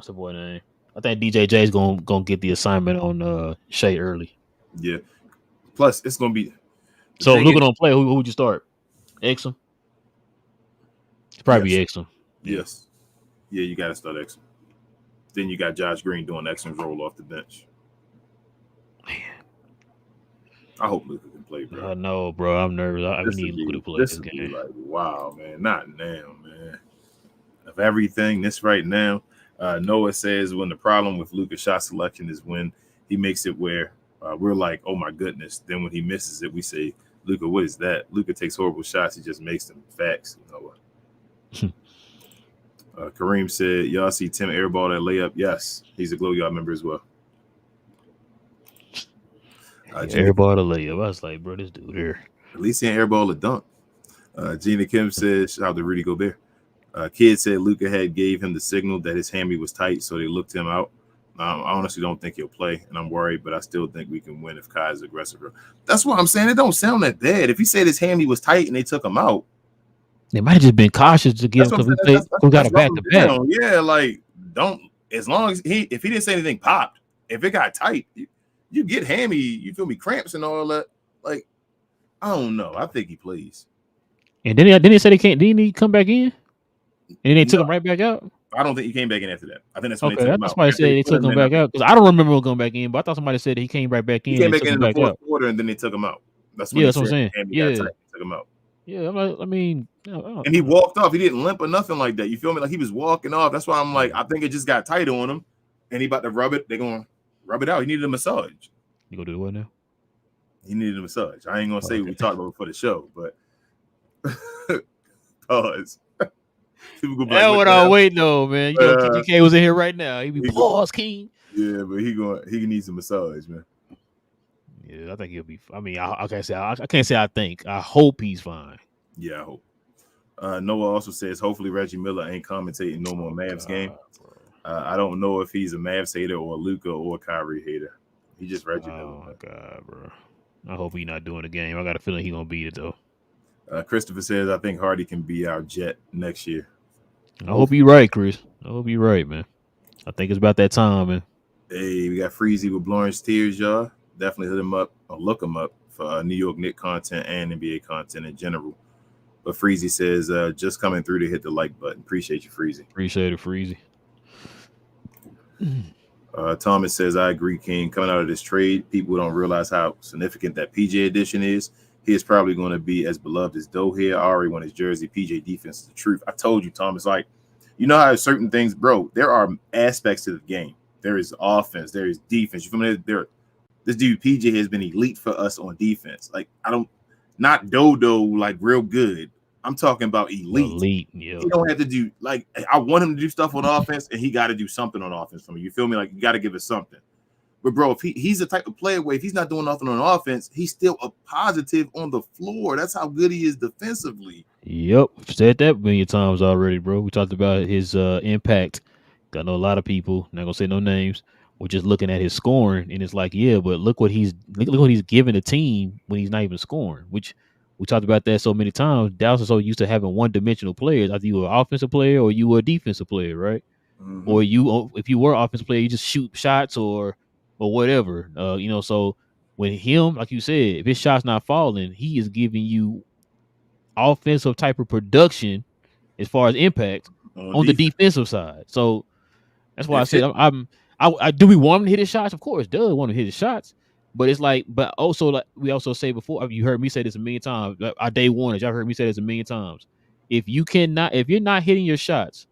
the boy name? I think DJJ's gonna get the assignment on Shea early. Yeah. Plus, it's gonna be. So Luka don't play. Who would you start? Exum. It's probably Exum. Yes. Yeah, you got to start Exum. Then you got Josh Green doing Exum's roll off the bench. Man, I hope Luka can play, bro. I know, bro. I'm nervous. I need Luka to play this game. Like, wow, man. Not now, man. Of everything, this right now, Noah says when the problem with Luka's shot selection is when he makes it where we're like, oh my goodness. Then when he misses it, we say, Luka, what is that? Luka takes horrible shots. He just makes them. Facts. You know what? Kareem said, y'all see Tim airball that layup? Yes. He's a Glow Yard member as well. Airball the layup. I was like, bro, this dude here. At least he ain't airball a dunk. Gina Kim said, shout out to Rudy Gobert. Kid said Luka had gave him the signal that his hammy was tight, so they looked him out. I honestly don't think he'll play, and I'm worried, but I still think we can win if Kai is aggressive. That's what I'm saying. It don't sound that bad. If he said his hammy was tight and they took him out, they might have just been cautious to give him because we got a back-to-back. Yeah, like don't. As long as if he didn't say anything popped, if it got tight, you get hammy. You feel me? Cramps and all that. Like I don't know. I think he plays. And then he said he can't. Didn't he come back in? And then they took him right back out. I don't think he came back in after that. I think that's when they took him out. Somebody said they took him back out because I don't remember him going back in, but I thought somebody said he came right back in. He came back in the fourth quarter, and then they took him out. That's what I'm saying. Yeah, took him out. Yeah, I mean, and he walked off. He didn't limp or nothing like that. You feel me? Like he was walking off. That's why I'm like, I think it just got tight on him, and he about to rub it. They're gonna rub it out. He needed a massage. You gonna do what now? He needed a massage. I ain't gonna say what we talked about before the show, but pause. That's what I'm waiting on, man. You know, TGK was in here right now. He be pause, King. Yeah, but he needs a massage, man. Yeah, I think he'll be. I mean, I can't say. I can't say. I think. I hope he's fine. Yeah, I hope. Noah also says, hopefully Reggie Miller ain't commentating no more Mavs game. I don't know if he's a Mavs hater or a Luka or a Kyrie hater. He just Reggie Miller. Oh my God, bro. I hope he's not doing the game. I got a feeling he's gonna beat it though. Christopher says, I think Hardy can be our Jet next year. I hope you're right, Chris. I hope you're right, man. I think it's about that time, man. Hey, we got Freezy with Blowing Tears, y'all. Definitely hit him up or look him up for New York Knicks content and NBA content in general. But Freezy says, just coming through to hit the like button. Appreciate you, Freezy. Appreciate it, Freezy. Thomas says, I agree, King. Coming out of this trade, people don't realize how significant that PJ addition is. He is probably going to be as beloved as Doe here. Ari won his jersey. PJ defense is the truth. I told you, Thomas, like, you know how certain things, bro, there are aspects to the game. There is offense. There is defense. You feel me? this dude PJ has been elite for us on defense. Like not Dodo like real good. I'm talking about elite. Yeah. He don't have to do like I want him to do stuff on offense, and he got to do something on offense for me. You feel me? Like you got to give us something. But bro, if he's the type of player where if he's not doing nothing on offense, he's still a positive on the floor. That's how good he is defensively. Yep, said that a million times already, bro. We talked about his impact. I know a lot of people, not gonna say no names, were just looking at his scoring, and it's like, yeah, but look what he's giving the team when he's not even scoring. Which we talked about that so many times. Dallas is so used to having one-dimensional players. Either you were an offensive player or you were a defensive player, right? Mm-hmm. Or if you were an offensive player, you just shoot shots or whatever. So when him, like you said, if his shot's not falling, he is giving you offensive type of production as far as impact on the defensive side. So that's why I said I do we want him to hit his shots? Of course, does want to hit his shots. But it's like, but also like we also say before, you heard me say this a million times. Our day one, y'all heard me say this a million times. If you're not hitting your shots,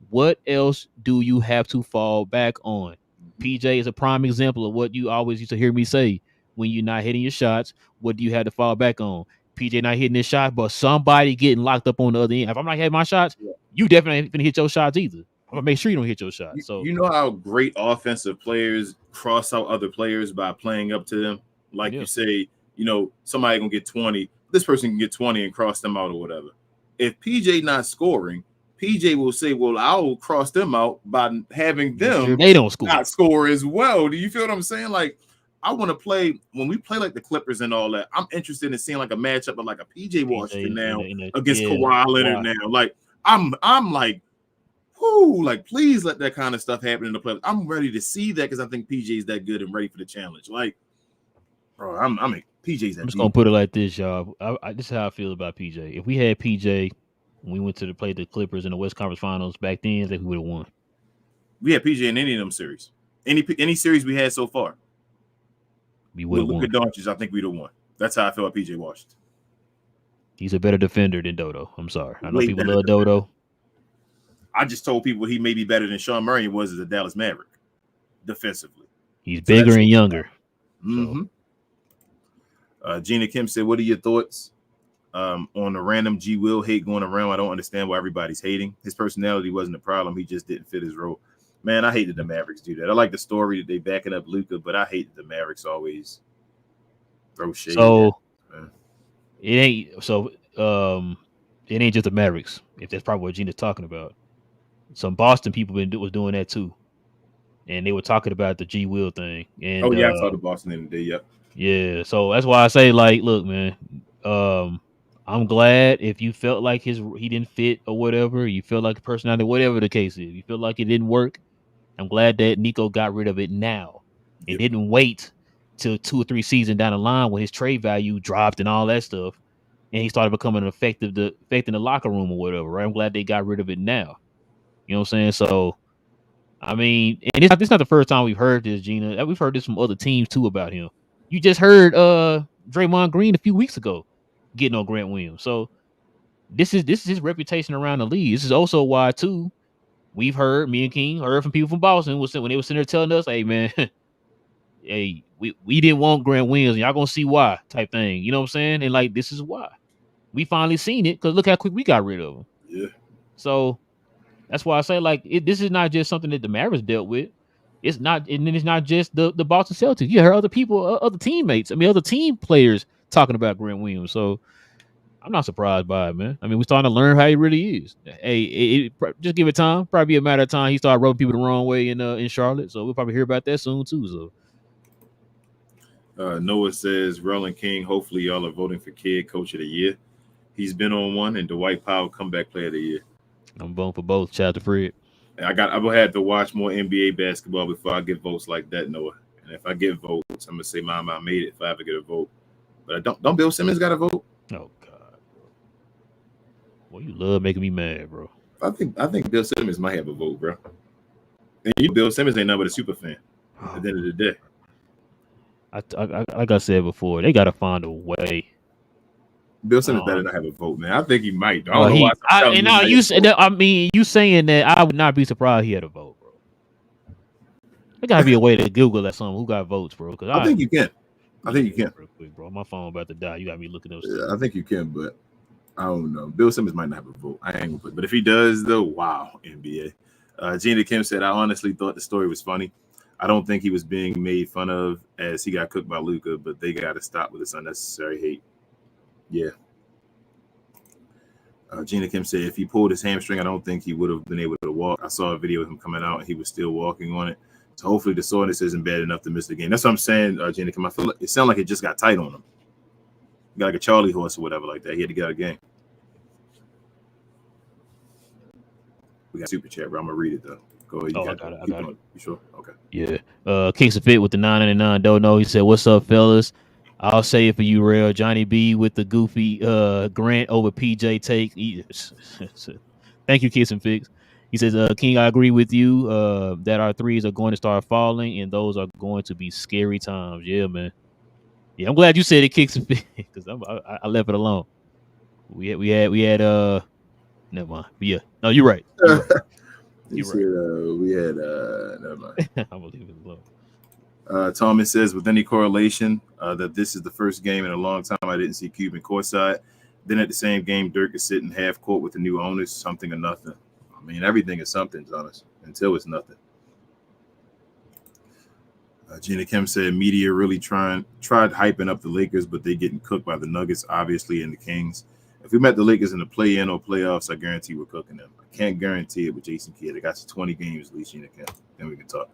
what else do you have to fall back on? PJ is a prime example of what you always used to hear me say. When you're not hitting your shots, what do you have to fall back on? PJ not hitting his shot, but somebody getting locked up on the other end. If I'm not hitting my shots, you definitely ain't gonna hit your shots either. I'm gonna make sure you don't hit your shots. So you know how great offensive players cross out other players by playing up to them. Like you say, somebody gonna get 20. This person can get 20 and cross them out or whatever. If PJ not scoring, PJ will say, well, I'll cross them out by having them they don't score. Not score as well. Do you feel what I'm saying? Like, I want to play when we play like the Clippers and all that. I'm interested in seeing like a matchup of like a PJ Washington now against Kawhi Leonard now. Like, I'm like, whoo, like, please let that kind of stuff happen in the playoffs. I'm ready to see that because I think PJ is that good and ready for the challenge. Like, bro, PJ's that. I'm just gonna put it like this, y'all. This is how I feel about PJ. If we had PJ when we went to play the Clippers in the West Conference Finals back then, I think we would have won. We had PJ in any of them series. Any series we had so far. We would have won. Luka Doncic, I think we'd have won. That's how I feel about PJ Washington. He's a better defender than Dodo. I'm sorry. I know people love Dodo. I just told people he may be better than Sean Murray was as a Dallas Maverick defensively. He's bigger and younger. Mm-hmm. So. Gina Kim said, what are your thoughts on the random G Will hate going around? I don't understand why everybody's hating. His personality wasn't a problem. He just didn't fit his role. Man, I hated the Mavericks do that. I like the story that they backing up Luka, but I hated the Mavericks always throw shade. So it ain't just the Mavericks. If that's probably what Gina's talking about. Some Boston people was doing that too, and they were talking about the G Will thing. And I saw the Boston in the day. Yep. Yeah, so that's why I say, like, look, man, I'm glad if you felt like he didn't fit or whatever, you feel like the personality, whatever the case is, you feel like it didn't work. I'm glad that Nico got rid of it now. It didn't wait till 2 or 3 seasons down the line when his trade value dropped and all that stuff, and he started becoming affecting the locker room or whatever. Right? I'm glad they got rid of it now. You know what I'm saying? So, I mean, and it's not the first time we've heard this, Gina. We've heard this from other teams too about him. You just heard Draymond Green a few weeks ago getting on Grant Williams. So this is his reputation around the league. This is also why too we've heard, me and King heard from people from Boston when they were sitting there telling us, hey man, hey, we didn't want Grant Williams and y'all gonna see why type thing. You know what I'm saying? And like this is why. We finally seen it because look how quick we got rid of him. Yeah. So that's why I say like this is not just something that the Mavericks dealt with. It's not, and then it's not just the Boston Celtics. You heard other people, other teammates. I mean, other team players talking about Grant Williams. So I'm not surprised by it, man. I mean, we're starting to learn how he really is. Hey, just give it time. Probably be a matter of time he started rubbing people the wrong way in Charlotte. So we'll probably hear about that soon too. So Noah says Relle and King. Hopefully, y'all are voting for Kid Coach of the Year. He's been on one, and Dwight Powell Comeback Player of the Year. I'm voting for both. Shout out to Fred. I will have to watch more NBA basketball before I get votes like that, Noah. And if I get votes, I'm gonna say, "Mama, I made it." If I ever get a vote, but don't Bill Simmons got a vote? Oh God, well, you love making me mad, bro. I think Bill Simmons might have a vote, bro. And Bill Simmons ain't nothing but a super fan. At the end of the day, like I said before, they gotta find a way. Bill Simmons better not have a vote, man. I think he might. I don't know why. You saying that I would not be surprised he had a vote, bro. There gotta be a way to Google that something. Who got votes, bro? Because I think you can. I think you can. Real quick, bro. My phone about to die. You got me looking up. Yeah, I think you can, but I don't know. Bill Simmons might not have a vote. I ain't gonna put, but if he does, though, wow, NBA. Gina Kim said, I honestly thought the story was funny. I don't think he was being made fun of as he got cooked by Luka, but they got to stop with this unnecessary hate. Yeah. Gina Kim said, if he pulled his hamstring, I don't think he would have been able to walk. I saw a video of him coming out, and he was still walking on it. So hopefully the soreness isn't bad enough to miss the game. That's what I'm saying, Gina Kim. I feel like it sounded like it just got tight on him. Got like a Charlie horse or whatever like that. He had to get out of the game. We got super chat, bro. I'm gonna read it though. Go ahead. I got it. You sure? Okay. Yeah. Kicks a fit with the 999 Dodo. He said, "What's up, fellas? I'll say it for you, Relle. Johnny B with the goofy Grant over PJ take." Thank you, Kiss and Fix. He says, "King, I agree with you that our threes are going to start falling, and those are going to be scary times." Yeah, man. Yeah, I'm glad you said it, Kicks and Fix, because I left it alone. We had never mind. But yeah, no, you're right. You're right. We had never mind. I'm gonna leave it alone. Thomas says, with any correlation that this is the first game in a long time I didn't see Cuban courtside. Then at the same game, Dirk is sitting half court with the new owners, something or nothing. I mean, everything is something, Thomas, until it's nothing. Gina Kim said, media really tried hyping up the Lakers, but they're getting cooked by the Nuggets, obviously, and the Kings. If we met the Lakers in the play-in or playoffs, I guarantee we're cooking them. I can't guarantee it with Jason Kidd. They got 20 games at least, Gina Kim. Then we can talk.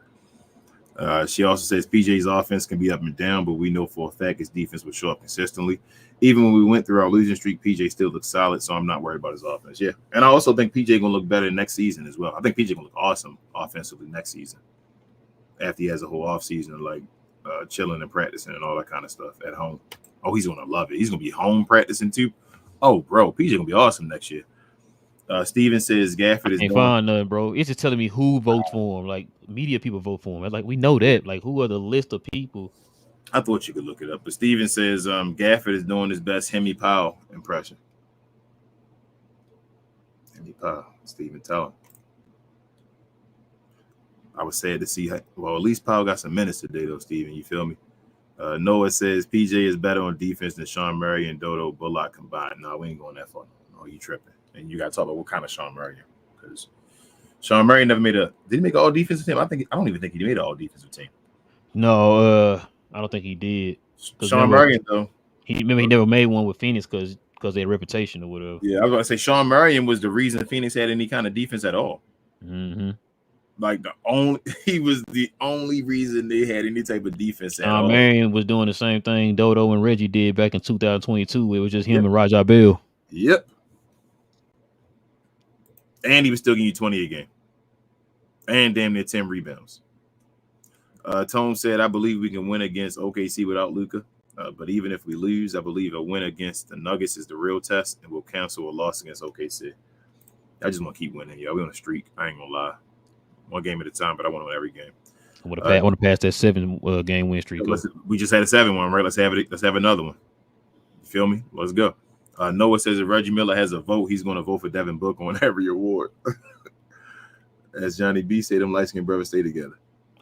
She also says PJ's offense can be up and down, but we know for a fact his defense will show up consistently. Even when we went through our losing streak, PJ still looks solid, so I'm not worried about his offense. Yeah, and I also think PJ going to look better next season as well. I think PJ going to look awesome offensively next season after he has a whole offseason of like chilling and practicing and all that kind of stuff at home. Oh, he's going to love it. He's going to be home practicing too. Oh, bro, PJ going to be awesome next year. Steven says Gafford is ain't fine nothing, bro. It's just telling me who votes for him. Like media people vote for him. Like we know that. Like who are the list of people? I thought you could look it up, but Steven says Gafford is doing his best Hemi Powell impression. Hemi Powell, Steven, tell him. I was sad to see. Well, at least Powell got some minutes today, though, Steven. You feel me? Noah says PJ is better on defense than Sean Murray and Dodo Bullock combined. No, we ain't going that far. No, you tripping. And you got to talk about what kind of Sean Murray, because Sean Murray never made did he make an all defensive team? I don't even think he made an all defensive team. No, I don't think he did. Sean Murray, though. He never made one with Phoenix because they had reputation or whatever. Yeah, I was going to say Sean Murray was the reason Phoenix had any kind of defense at all. Mm-hmm. Like he was the only reason they had any type of defense at all. Marion was doing the same thing Dodo and Reggie did back in 2022. It was just him and Rajah Bell. Yep. And he was still giving you 20 a game. And damn near 10 rebounds. Tone said, I believe we can win against OKC without Luka. But even if we lose, I believe a win against the Nuggets is the real test, and we'll cancel a loss against OKC. I just want to keep winning, y'all. We're on a streak. I ain't going to lie. One game at a time, but I want to win every game. I want to pass that 7 game win streak. We just had a 7-1, right? Let's have another one. You feel me? Let's go. Noah says if Reggie Miller has a vote, he's going to vote for Devin Booker on every award. As Johnny B said, them light-skinned brothers stay together.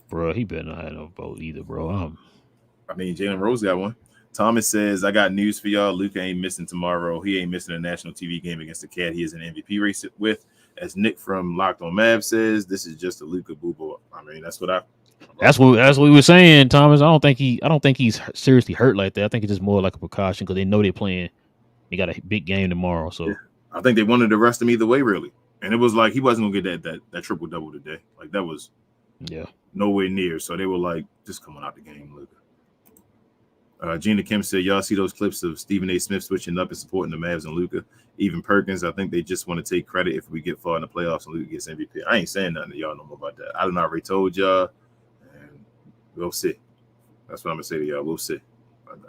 Bro, he better not have no vote either, bro. I mean, Jalen Rose got one. Thomas says, I got news for y'all. Luka ain't missing tomorrow. He ain't missing a national TV game against the cat he is an MVP race with. As Nick from Locked on Mavs says, this is just a Luka boo-boo. I mean, that's what we were saying, Thomas. I don't think he's seriously hurt like that. I think it's just more like a precaution because they know they're playing. They got a big game tomorrow. So yeah. I think they wanted to rest him either way, really. And it was like he wasn't gonna get that triple-double today. Like that was nowhere near. So they were like, just coming out the game, Luka. Gina Kim said, y'all see those clips of Stephen A. Smith switching up and supporting the Mavs and Luka? Even Perkins, I think they just want to take credit if we get far in the playoffs and Luka gets MVP. I ain't saying nothing to y'all no more about that. I done already told y'all, and we'll see. That's what I'm going to say to y'all. We'll see.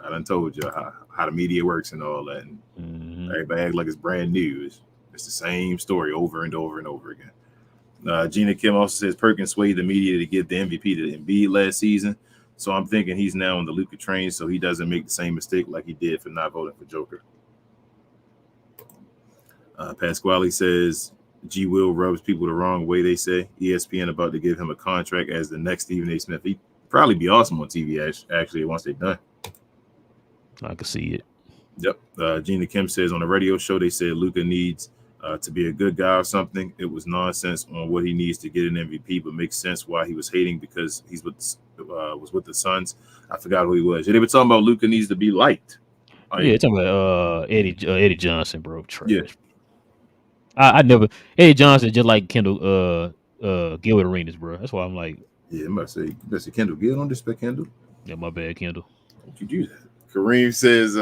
I done told y'all how the media works and all that. And everybody act like it's brand new. It's the same story over and over and over again. Gina Kim also says Perkins swayed the media to give the MVP to Embiid last season. So I'm thinking he's now on the Luka train so he doesn't make the same mistake like he did for not voting for Joker. Pasquale says G. Will rubs people the wrong way, they say. ESPN about to give him a contract as the next Stephen A. Smith. He'd probably be awesome on TV, actually, once they're done. I can see it. Yep. Gina Kim says on the radio show, they said Luka needs to be a good guy or something. It was nonsense on what he needs to get an MVP, but makes sense why he was hating because he's was with the Suns. I forgot who he was. They were talking about Luka needs to be liked. Yeah, talking about Eddie Johnson, bro. Trash. Yeah. I never Eddie Johnson just like Kendall Gilbert Arenas, bro. That's why I'm like, yeah, I must say Kendall Gill. Don't disrespect Kendall. Yeah, my bad, Kendall. Don't you do that? Kareem says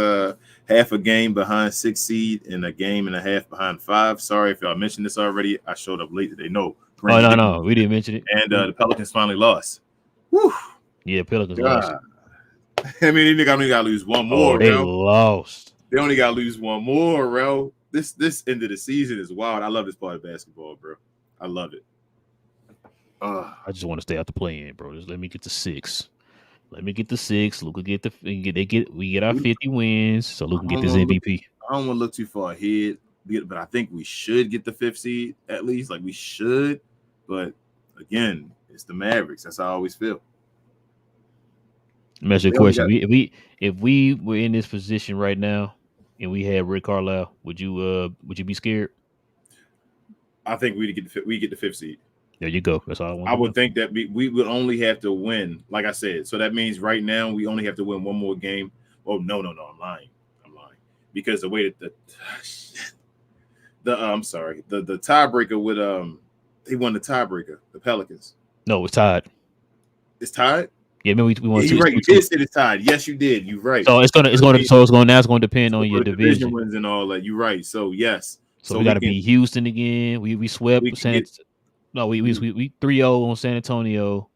half a game behind 6 seed and a game and a half behind 5. Sorry if y'all mentioned this already. I showed up late today. No. Kareem no, we didn't mention it. And the Pelicans finally lost. Whew. Yeah, Pelicans lost. I mean, they only got to lose one more. They lost. They only got to lose one more, bro. This end of the season is wild. I love this part of basketball, bro. I love it. I just want to stay out the play-in, bro. Just let me get to 6. Let me get the 6. Luka we get our 50 wins, so Luka can get this MVP. I don't want to look too far ahead, but I think we should get the 5th seed at least. Like we should, but again, it's the Mavericks. That's how I always feel. Let me ask you a question. If we were in this position right now and we had Rick Carlisle, would you be scared? I think we get the 5th seed. There you go. That's all I want. I would think that we would only have to win, like I said. So that means right now we only have to win one more game. Oh no, I'm lying. Because the way that the tiebreaker with they won the tiebreaker, the Pelicans. No, it's tied. It's tied? Yeah, maybe we won. You're right. You did say it's tied. Yes, you did. You're right. So it's going to depend on your division wins and all that. You're right. So yes. So we got to beat Houston again. We swept we 3-0 on San Antonio.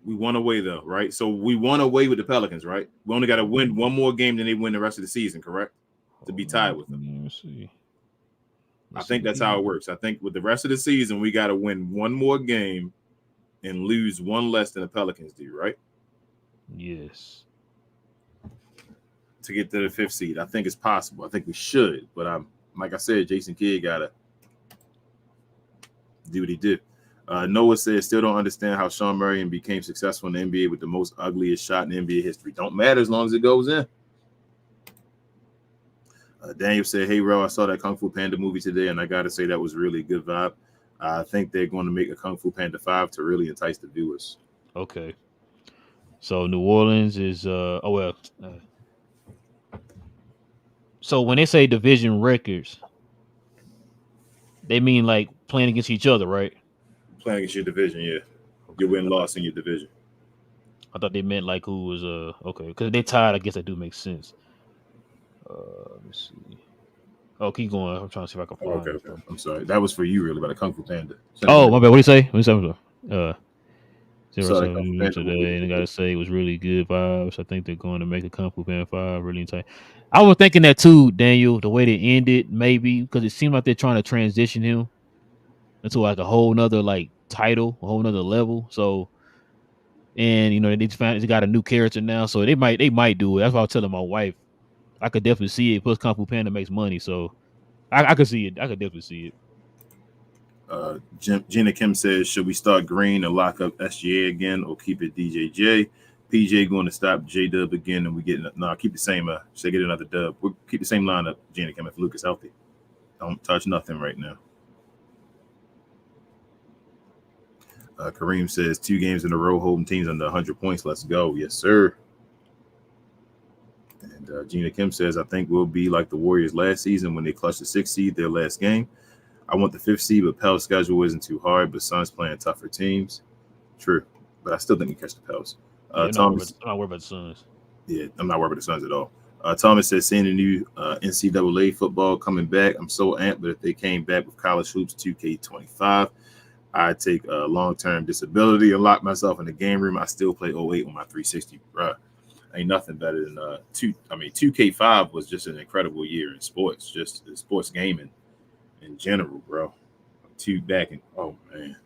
We won away though, right? So we won away with the Pelicans, right? We only got to win one more game than they win the rest of the season, correct? To be tied with them. Let's see. I think that's how it works. I think with the rest of the season, we got to win one more game and lose one less than the Pelicans do, right? Yes. To get to the 5th seed, I think it's possible. I think we should, but like I said, Jason Kidd gotta do what he did. Noah says, still don't understand how Sean Marion became successful in the NBA with the most ugliest shot in NBA history. Don't matter as long as it goes in. Daniel said, hey, Relle, I saw that Kung Fu Panda movie today, and I got to say that was really a good vibe. I think they're going to make a Kung Fu Panda 5 to really entice the viewers. Okay. So New Orleans is, so when they say division records, they mean like playing against each other, right? Playing against your division, yeah. You win-loss in your division. I thought they meant like who was okay, because they tied. I guess that do make sense. Let's see. Oh, keep going. I'm trying to see if I can find. Okay. I'm sorry. That was for you, really, about a Kung Fu Panda. Oh, my bad. What do you say? What do you say? Sorry, today, and I gotta say it was really good vibes. I think they're going to make a Kung Fu Panda 5 really tight. I was thinking that too, Daniel. The way they ended, maybe because it seemed like they're trying to transition him into like a whole nother like title, a whole nother level. So, and they got a new character now, so they might do it. That's why I was telling my wife. I could definitely see it. Plus, Kung Fu Panda makes money, so I could see it. I could definitely see it. Gina Kim says, should we start Green and lock up SGA again or keep it DJJ? PJ going to stop J-Dub again and we get keep the same. Should I get another dub? We'll keep the same lineup, Gina Kim, if Luke is healthy. Don't touch nothing right now. Kareem says 2 games in a row holding teams under 100 points. Let's go. Yes, sir. And Gina Kim says, I think we'll be like the Warriors last season when they clutched the 6th seed their last game. I want the 5th seed, but Pel's schedule isn't too hard, but Suns playing tougher teams. True, but I still think we catch the Pels. Thomas, I'm not worried about the Suns. Yeah, I'm not worried about the Suns at all. Thomas says, seeing the new NCAA football coming back, I'm so amped, but if they came back with college hoops 2K25, I'd take a long-term disability and lock myself in the game room. I still play 08 on my 360, bro. Ain't nothing better than 2K5 was just an incredible year in sports, just the sports gaming in general, bro. Oh man,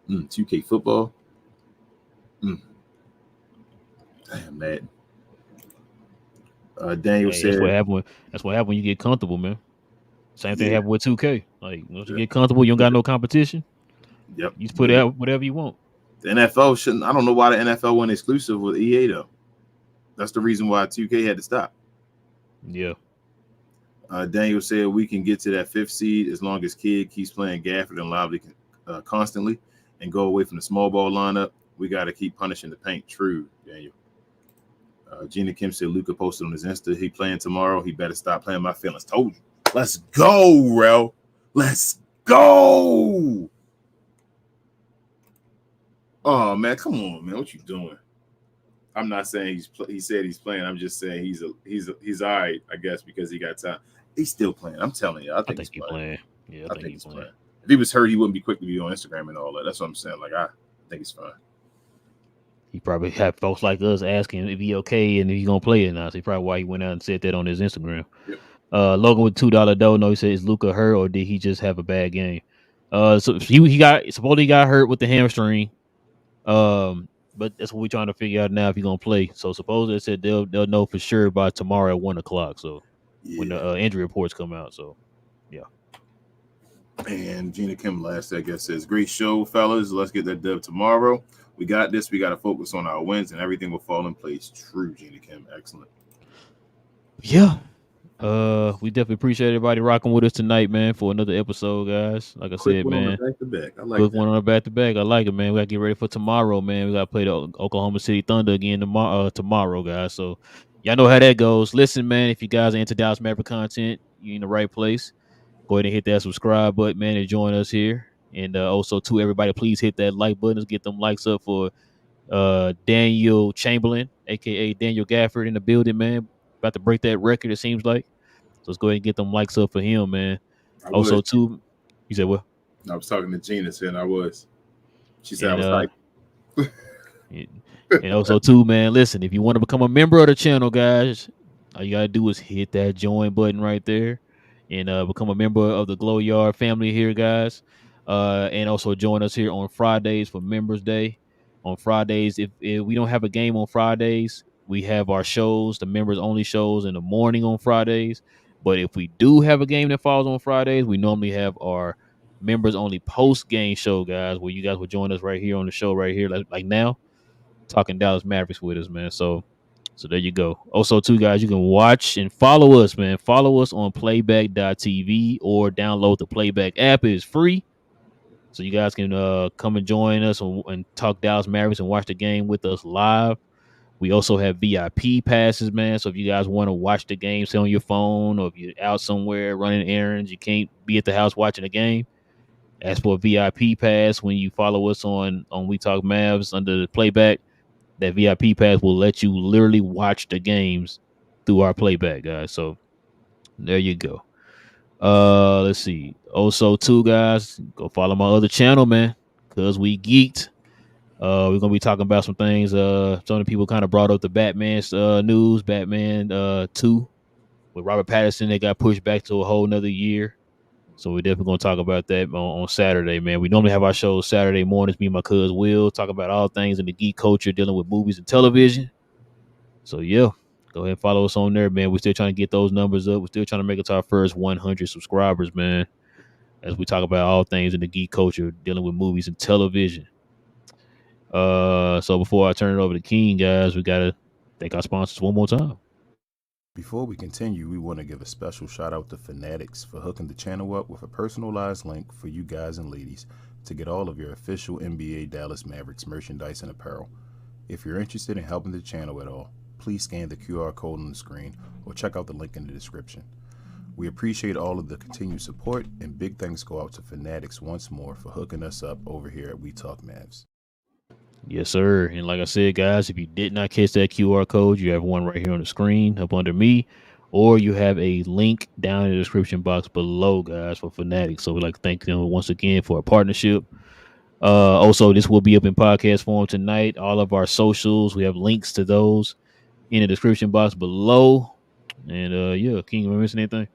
2K football. Damn, man. Daniel said that's what happened when you get comfortable, man. Same thing happened with 2K. Like once you get comfortable, you don't got no competition. Yep. You just put out whatever you want. The NFL shouldn't. I don't know why the NFL went exclusive with EA though. That's the reason why 2K had to stop. Yeah. Daniel said we can get to that 5th seed as long as Kid keeps playing Gafford and Lively constantly and go away from the small ball lineup. We got to keep punishing the paint. True, Daniel. Gina Kim said Luka posted on his Insta. He playing tomorrow. He better stop playing my feelings. Told you. Let's go, Relle. Let's go. Oh man, come on, man. What you doing? I'm not saying he said he's playing. I'm just saying he's all right, I guess, because he got time. He's still playing. I'm telling you. I think he's playing. Yeah, I think he's playing. If he was hurt, he wouldn't be quick to be on Instagram and all that. That's what I'm saying. Like I think he's fine. He probably had folks like us asking if he okay and if he's gonna play it now. So probably why he went out and said that on his Instagram. Yep. Logan with $2 Dodo, he said, is Luka hurt or did he just have a bad game? So he supposedly got hurt with the hamstring. But that's what we're trying to figure out now if he's gonna play. So supposedly they said they'll know for sure by tomorrow at 1:00. So when the injury reports come out. So yeah. And Gina Kim last, I guess, says, great show, fellas. Let's get that dub tomorrow. We got this. We got to focus on our wins and everything will fall in place. True, Gina Kim. Excellent. Yeah. We definitely appreciate everybody rocking with us tonight, man, for another episode, guys. Like I said, man. Back to back. I like Quick one on the back to back. I like it, man. We got to get ready for tomorrow, man. We got to play the Oklahoma City Thunder again tomorrow, guys. So y'all know how that goes. Listen, man, if you guys are into Dallas Maverick content, you're in the right place. Go ahead and hit that subscribe button, man, and join us here. And also, to everybody, please hit that like button. Let's get them likes up for Daniel Chamberlain, a.k.a. Daniel Gafford in the building, man. About to break that record, it seems like. So let's go ahead and get them likes up for him, man. Also, too, you said what? I was talking to Gina, saying I was. She said I was like. And also, too, man, listen, if you want to become a member of the channel, guys, all you got to do is hit that join button right there and become a member of the Glow Yard family here, guys. And also join us here on Fridays for Members Day. On Fridays, if we don't have a game on Fridays, we have our shows, the members only shows in the morning on Fridays. But if we do have a game that falls on Fridays, we normally have our members only post game show, guys, where you guys will join us right here on the show right here, like now, talking Dallas Mavericks with us, man. So there you go. Also, too, guys, you can watch and follow us, man. Follow us on Playback.TV or download the Playback app. It's free. So you guys can come and join us and talk Dallas Mavericks and watch the game with us live. We also have VIP passes, man. So if you guys want to watch the game, say on your phone, or if you're out somewhere running errands, you can't be at the house watching the game, ask for a VIP pass when you follow us on We Talk Mavs under the Playback. That VIP pass will let you literally watch the games through our Playback, guys. So there you go. Let's see. Also, too, guys, go follow my other channel, man, because we geeked. We're gonna be talking about some things. Some of the people kind of brought up the Batman's news, Batman 2 with Robert Pattinson. They got pushed back to a whole nother year. So we're definitely gonna talk about that on Saturday, man. We normally have our shows Saturday mornings. Me and my cousin Will talk about all things in the geek culture, dealing with movies and television. So yeah, go ahead and follow us on there, man. We're still trying to get those numbers up. We're still trying to make it to our first 100 subscribers, man, as we talk about all things in the geek culture, dealing with movies and television. So before I turn it over to King, guys, we gotta thank our sponsors one more time. Before we continue, we want to give a special shout out to Fanatics for hooking the channel up with a personalized link for you guys and ladies to get all of your official NBA Dallas Mavericks merchandise and apparel. If you're interested in helping the channel at all, please scan the QR code on the screen or check out the link in the description. We appreciate all of the continued support, and big thanks go out to Fanatics once more for hooking us up over here at We Talk Mavs. Yes, sir. And like I said, guys, if you did not catch that QR code, you have one right here on the screen up under me, or you have a link down in the description box below, guys, for Fanatics. So we'd like to thank them once again for a partnership. Also, this will be up in podcast form tonight. All of our socials, we have links to those in the description box below. And yeah, King, am I missing anything?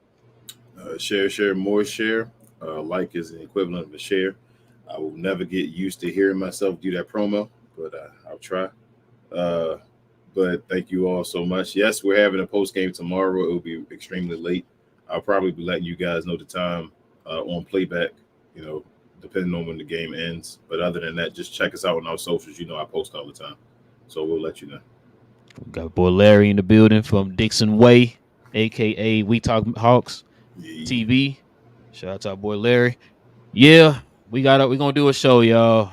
Share, more share. Like is the equivalent of a share. I will never get used to hearing myself do that promo, but I'll try. But thank you all so much. Yes, we're having a post game tomorrow. It will be extremely late. I'll probably be letting you guys know the time on Playback, depending on when the game ends. But other than that, just check us out on our socials. I post all the time. So we'll let you know. We got boy Larry in the building from Dixon Way, a.k.a. We Talk Hawks TV. Shout out to our boy Larry. Yeah, we're going to do a show, y'all.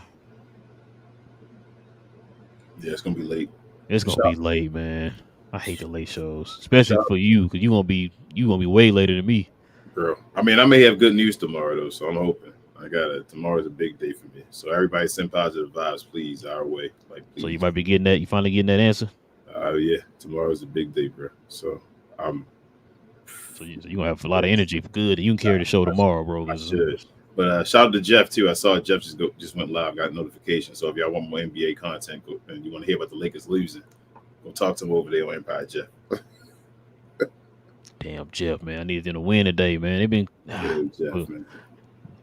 Yeah, it's going to be late. It's going to be late, man. I hate the late shows, especially for you, because you're going to be way later than me. Girl, I mean, I may have good news tomorrow, though, so I'm hoping. Tomorrow's a big day for me. So everybody send positive vibes, please, our way. Please. So you might be getting that. You finally getting that answer? Yeah. Tomorrow's a big day, bro. So you're going to have a lot of energy for good. You can carry the show tomorrow, bro. I should. But shout out to Jeff, too. I saw Jeff just went live, got a notification. So if y'all want more NBA content and you want to hear about the Lakers losing, go talk to him over there on Empire Jeff. Damn, Jeff, man. I needed them to win today, man. They've been Jeff, man.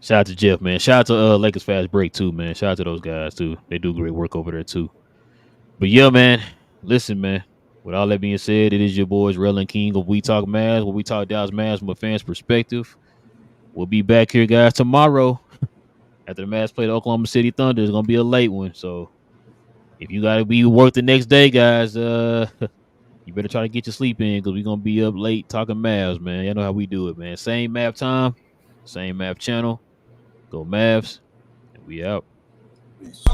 Shout out to Jeff, man. Shout out to Lakers Fast Break, too, man. Shout out to those guys, too. They do great work over there, too. But, yeah, man, listen, man. With all that being said, it is your boys, Relle and King of We Talk Mavs, where we talk Dallas Mavs from a fan's perspective. We'll be back here, guys, tomorrow. After the Mavs play the Oklahoma City Thunder, it's going to be a late one. So, if you got to be work the next day, guys, you better try to get your sleep in because we're going to be up late talking Mavs, man. Y'all know how we do it, man. Same Mav time, same Mav channel. Go Mavs, and we out. Peace.